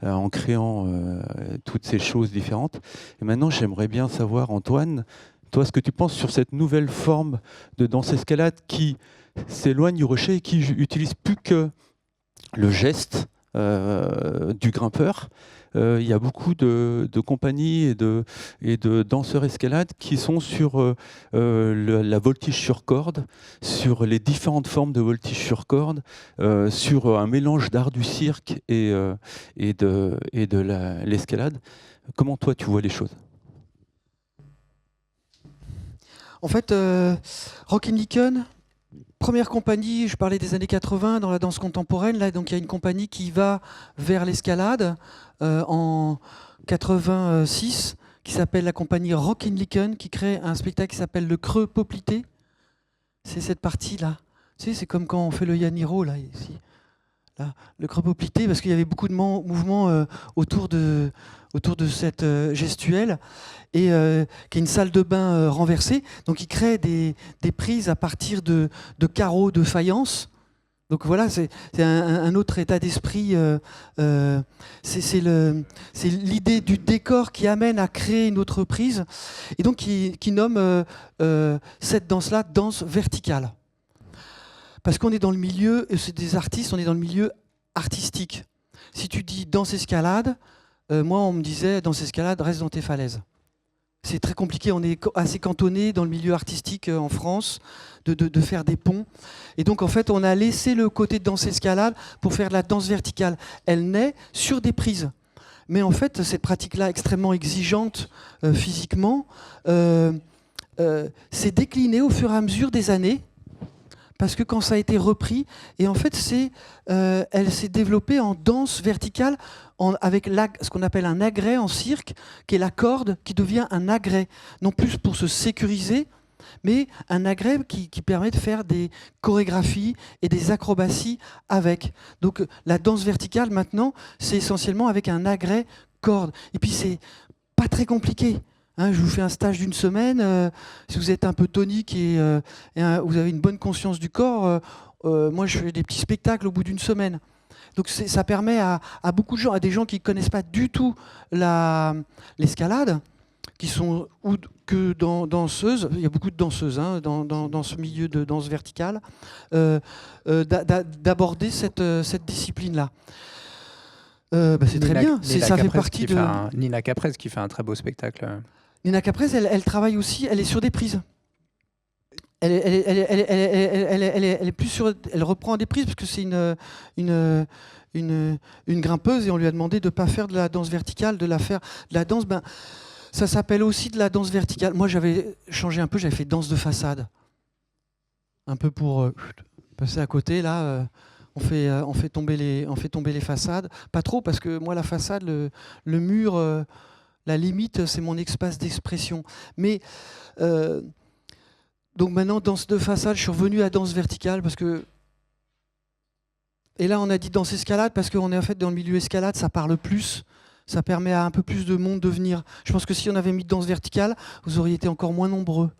en créant toutes ces choses différentes. Et maintenant, j'aimerais bien savoir, Antoine, toi, ce que tu penses sur cette nouvelle forme de danse-escalade qui s'éloigne du rocher et qui utilise plus que le geste du grimpeur. Il y a beaucoup de compagnies et de danseurs escalade qui sont sur la voltige sur corde, sur les différentes formes de voltige sur corde, sur un mélange d'art du cirque et de l'escalade. Comment toi, tu vois les choses ? En fait, Rockin' Licken, première compagnie, je parlais des années 80 dans la danse contemporaine, là, donc il y a une compagnie qui va vers l'escalade en 86, qui s'appelle la compagnie Rockin' Licken, qui crée un spectacle qui s'appelle Le Creux Poplité. C'est cette partie-là. Tu sais, c'est comme quand on fait le Yaniro, là, ici. là, le crapaud-plité, parce qu'il y avait beaucoup de mouvements autour de cette gestuelle, et qui est une salle de bain renversée. Donc il crée des prises à partir de carreaux de faïence. Donc voilà, c'est un autre état d'esprit. C'est l'idée du décor qui amène à créer une autre prise, et donc qui nomme cette danse-là danse verticale. Parce qu'on est dans le milieu, c'est des artistes, on est dans le milieu artistique. Si tu dis danse escalade, moi on me disait danse escalade, reste dans tes falaises. C'est très compliqué, on est assez cantonné dans le milieu artistique en France de faire des ponts. Et donc en fait on a laissé le côté de danse escalade pour faire de la danse verticale. Elle naît sur des prises. Mais en fait cette pratique-là extrêmement exigeante physiquement s'est déclinée au fur et à mesure des années. Parce que quand ça a été repris, et en fait elle s'est développée en danse verticale avec ce qu'on appelle un agrès en cirque, qui est la corde qui devient un agrès, non plus pour se sécuriser, mais un agrès qui permet de faire des chorégraphies et des acrobaties avec. Donc la danse verticale maintenant, c'est essentiellement avec un agrès corde. Et puis c'est pas très compliqué. Hein, je vous fais un stage d'une semaine. Si vous êtes un peu tonique et vous avez une bonne conscience du corps, moi je fais des petits spectacles au bout d'une semaine. Donc ça permet à beaucoup de gens, à des gens qui ne connaissent pas du tout l'escalade, qui sont ou que danseuses, il y a beaucoup de danseuses hein, dans ce milieu de danse verticale, d'aborder cette discipline-là. C'est très bien, ça fait partie de... Nina Caprez qui fait un très beau spectacle. Nina Caprez, elle travaille aussi, elle est sur des prises. Elle est plus sur, elle reprend des prises parce que c'est une grimpeuse et on lui a demandé de ne pas faire de la danse verticale, de la faire de la danse. Ça s'appelle aussi de la danse verticale. Moi, j'avais changé un peu, j'avais fait danse de façade, un peu pour passer à côté. Là, on fait tomber les façades, pas trop parce que moi, la façade, le mur, la limite, c'est mon espace d'expression. Mais donc maintenant, danse de façade, je suis revenu à danse verticale parce que... Et là, on a dit danse escalade parce qu'on est en fait dans le milieu escalade, ça parle plus, ça permet à un peu plus de monde de venir. Je pense que si on avait mis danse verticale, vous auriez été encore moins nombreux.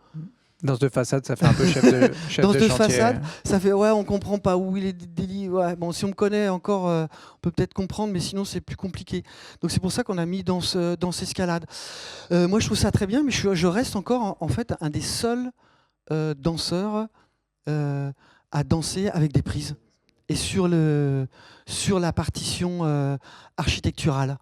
Danse de façade, ça fait un peu chef de danse de chantier. Façade, ça fait ouais, on comprend pas où il est délit. Ouais, bon, si on me connaît encore, on peut peut-être comprendre, mais sinon c'est plus compliqué. Donc c'est pour ça qu'on a mis danse escalade. Moi, je trouve ça très bien, mais je reste encore en fait un des seuls danseurs à danser avec des prises et sur la partition architecturale.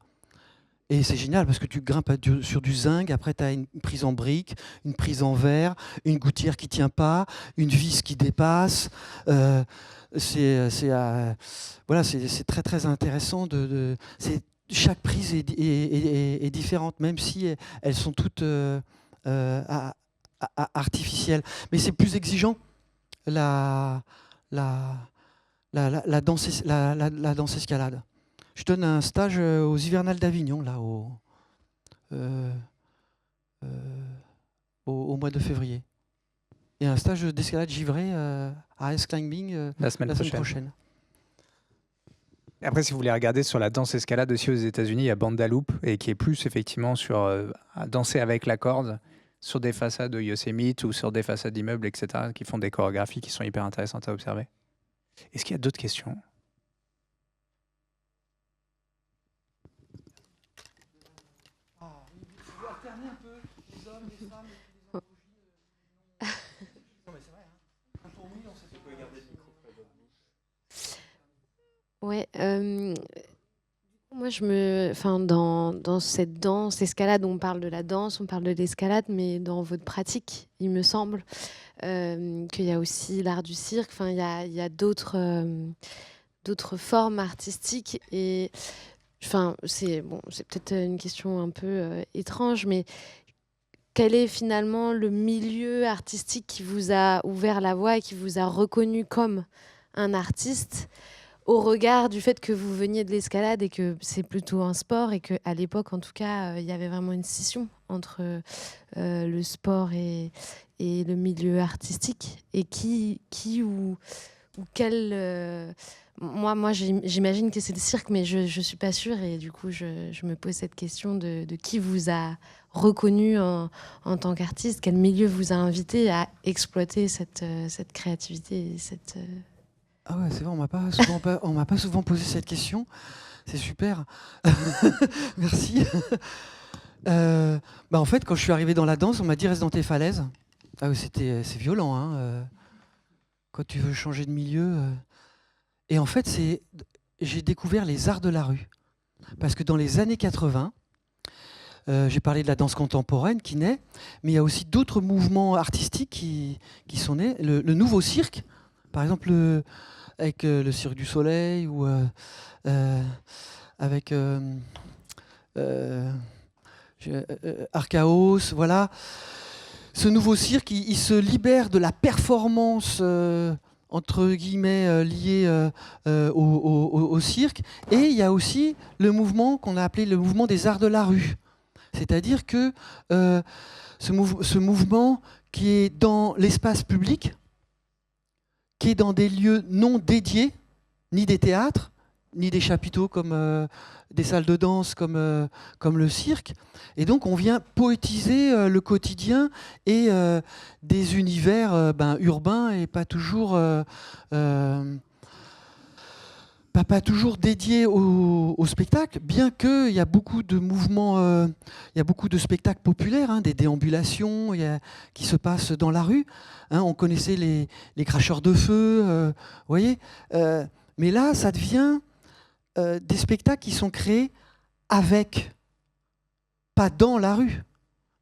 Et c'est génial parce que tu grimpes sur du zinc, après tu as une prise en brique, une prise en verre, une gouttière qui ne tient pas, une vis qui dépasse. C'est très très intéressant. Chaque prise est différente, même si elles sont toutes artificielles. Mais c'est plus exigeant la danse escalade. Je donne un stage aux Hivernales d'Avignon, là, au mois de février. Et un stage d'escalade givrée à Ice Climbing la semaine prochaine. Après, si vous voulez regarder sur la danse escalade aussi aux États-Unis, il y a Bandaloop, et qui est plus effectivement sur à danser avec la corde sur des façades de Yosemite ou sur des façades d'immeubles, etc., qui font des chorégraphies qui sont hyper intéressantes à observer. Est-ce qu'il y a d'autres questions ? Ouais, moi dans cette danse escalade, on parle de la danse, on parle de l'escalade, mais dans votre pratique, il me semble qu'il y a aussi l'art du cirque. Enfin, il y a d'autres formes artistiques et c'est peut-être une question un peu étrange, mais quel est finalement le milieu artistique qui vous a ouvert la voie et qui vous a reconnu comme un artiste au regard du fait que vous veniez de l'escalade et que c'est plutôt un sport et qu'à l'époque, en tout cas, il y avait vraiment une scission entre le sport et le milieu artistique et qui ou quel Moi j'imagine que c'est le cirque, mais je ne suis pas sûre. Et du coup, je me pose cette question de qui vous a reconnu en tant qu'artiste, quel milieu vous a invité à exploiter cette créativité et cette... Ah ouais, c'est vrai, on m'a pas souvent posé cette question. C'est super. Merci. En fait, quand je suis arrivé dans la danse, on m'a dit reste dans tes falaises. Ah oui, c'est violent, hein, quand tu veux changer de milieu. Et en fait, j'ai découvert les arts de la rue. Parce que dans les années 80, j'ai parlé de la danse contemporaine qui naît, mais il y a aussi d'autres mouvements artistiques qui sont nés. Le nouveau cirque, par exemple, avec le Cirque du Soleil ou avec Archaos, voilà. Ce nouveau cirque, il se libère de la performance entre guillemets liée au cirque, et il y a aussi le mouvement qu'on a appelé le mouvement des arts de la rue. C'est-à-dire que ce mouvement qui est dans l'espace public, qui est dans des lieux non dédiés, ni des théâtres, ni des chapiteaux comme des salles de danse comme le cirque. Et donc on vient poétiser le quotidien et des univers urbains et pas toujours dédiés au spectacle, bien qu'il y a beaucoup de mouvements, il y a beaucoup de spectacles populaires, hein, des déambulations qui se passent dans la rue. Hein, on connaissait les cracheurs de feu, vous voyez. Mais là, ça devient des spectacles qui sont créés avec, pas dans la rue,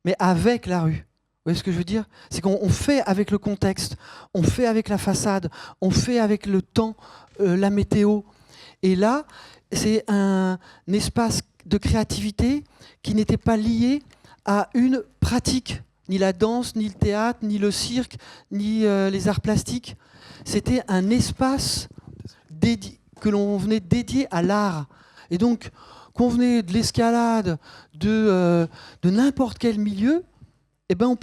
mais avec la rue. Vous voyez ce que je veux dire? C'est qu'on fait avec le contexte, on fait avec la façade, on fait avec le temps, la météo. Et là, c'est un espace de créativité qui n'était pas lié à une pratique, ni la danse, ni le théâtre, ni le cirque, ni les arts plastiques. C'était un espace que l'on venait dédier à l'art. Et donc, qu'on venait de l'escalade, de n'importe quel milieu, eh ben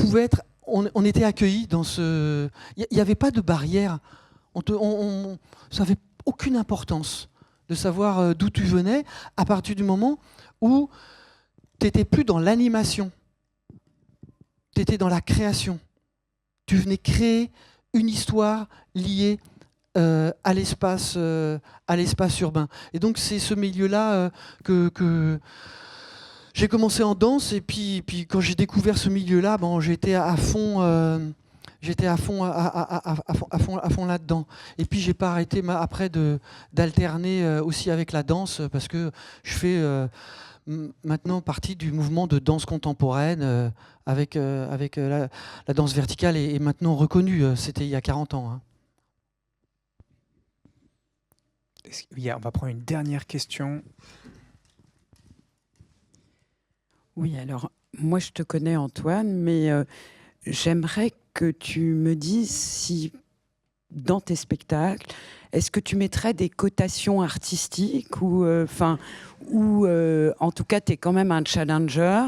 on était accueillis dans ce... Il n'y avait pas de barrière. Ça n'avait aucune importance de savoir d'où tu venais à partir du moment où tu n'étais plus dans l'animation. Tu étais dans la création. Tu venais créer une histoire liée à l'espace urbain. Et donc c'est ce milieu-là que j'ai commencé en danse, et puis quand j'ai découvert ce milieu-là, j'étais à fond là-dedans. Et puis j'ai pas arrêté après d'alterner aussi avec la danse, parce que je fais maintenant partie du mouvement de danse contemporaine avec la danse verticale est maintenant reconnue. C'était il y a 40 ans. Hein. On va prendre une dernière question. Oui, alors moi je te connais Antoine, mais j'aimerais que tu me dises si dans tes spectacles, est-ce que tu mettrais des cotations artistiques ou en tout cas tu es quand même un challenger.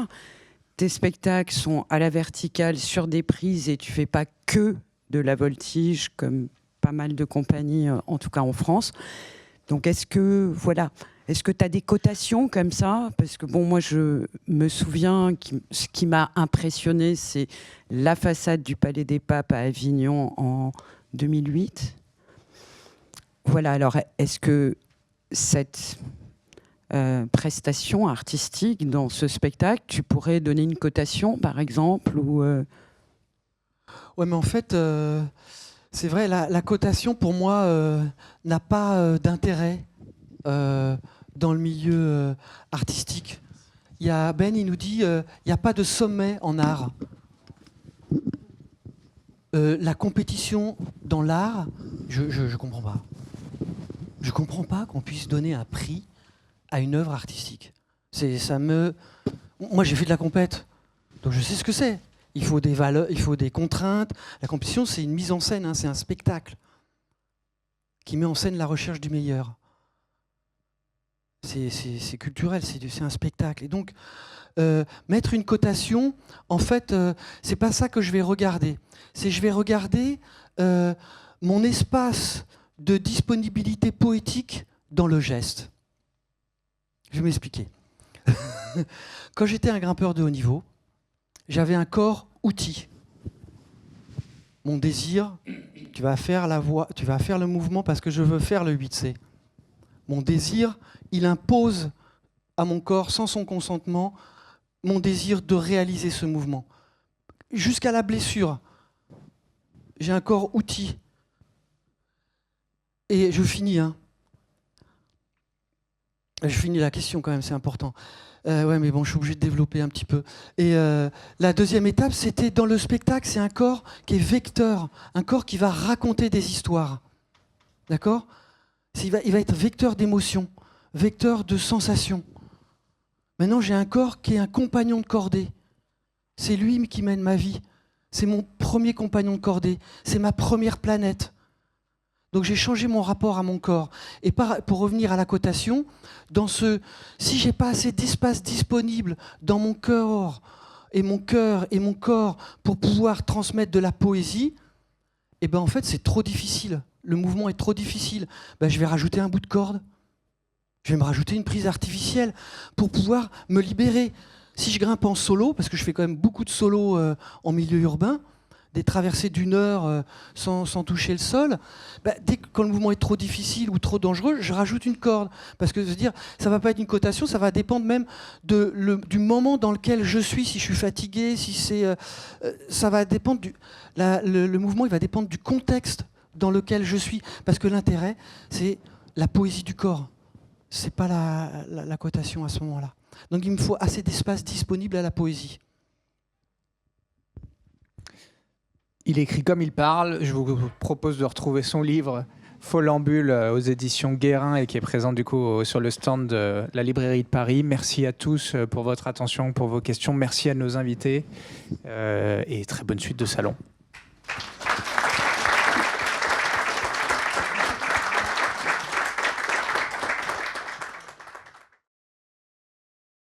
Tes spectacles sont à la verticale sur des prises et tu fais pas que de la voltige comme pas mal de compagnies, en tout cas en France. Donc est-ce que tu as des cotations comme ça? Parce que moi je me souviens, ce qui m'a impressionné, c'est la façade du Palais des Papes à Avignon en 2008. Voilà, alors est-ce que cette prestation artistique dans ce spectacle, tu pourrais donner une cotation par exemple ou Ouais, mais en fait... c'est vrai, la cotation, pour moi, n'a pas d'intérêt dans le milieu artistique. Il nous dit, il n'y a pas de sommet en art. La compétition dans l'art, je comprends pas. Je comprends pas qu'on puisse donner un prix à une œuvre artistique. Moi, j'ai fait de la compète, donc je sais ce que c'est. Il faut des valeurs, il faut des contraintes. La compétition, c'est une mise en scène, hein, c'est un spectacle qui met en scène la recherche du meilleur. C'est culturel, c'est un spectacle. Et donc, mettre une cotation, en fait, c'est pas ça que je vais regarder. Je vais regarder mon espace de disponibilité poétique dans le geste. Je vais m'expliquer. Quand j'étais un grimpeur de haut niveau, j'avais un corps outil. Mon désir, tu vas faire la voix, tu vas faire le mouvement parce que je veux faire le 8C. Mon désir, il impose à mon corps, sans son consentement, mon désir de réaliser ce mouvement. Jusqu'à la blessure, j'ai un corps outil. Et je finis, hein. Je finis la question quand même, c'est important. Ouais, mais bon, je suis obligé de développer un petit peu. Et la deuxième étape, c'était dans le spectacle, c'est un corps qui est vecteur, un corps qui va raconter des histoires. D'accord ? Il va être vecteur d'émotions, vecteur de sensations. Maintenant, j'ai un corps qui est un compagnon de cordée. C'est lui qui mène ma vie. C'est mon premier compagnon de cordée. C'est ma première planète. Donc j'ai changé mon rapport à mon corps. Et pour revenir à la cotation, si j'ai pas assez d'espace disponible dans mon cœur et mon corps pour pouvoir transmettre de la poésie, eh ben en fait c'est trop difficile. Le mouvement est trop difficile. Ben, je vais rajouter un bout de corde. Je vais me rajouter une prise artificielle pour pouvoir me libérer. Si je grimpe en solo, parce que je fais quand même beaucoup de solos en milieu urbain, des traversées d'1 heure sans toucher le sol, quand le mouvement est trop difficile ou trop dangereux, je rajoute une corde. Parce que ça ne va pas être une cotation, ça va dépendre même du moment dans lequel je suis, si je suis fatigué, si ça va dépendre le mouvement, il va dépendre du contexte dans lequel je suis. Parce que l'intérêt, c'est la poésie du corps. Ce n'est pas la cotation à ce moment-là. Donc il me faut assez d'espace disponible à la poésie. Il écrit comme il parle. Je vous propose de retrouver son livre Folambule aux éditions Guérin et qui est présent du coup sur le stand de la librairie de Paris. Merci à tous pour votre attention, pour vos questions. Merci à nos invités et très bonne suite de salon.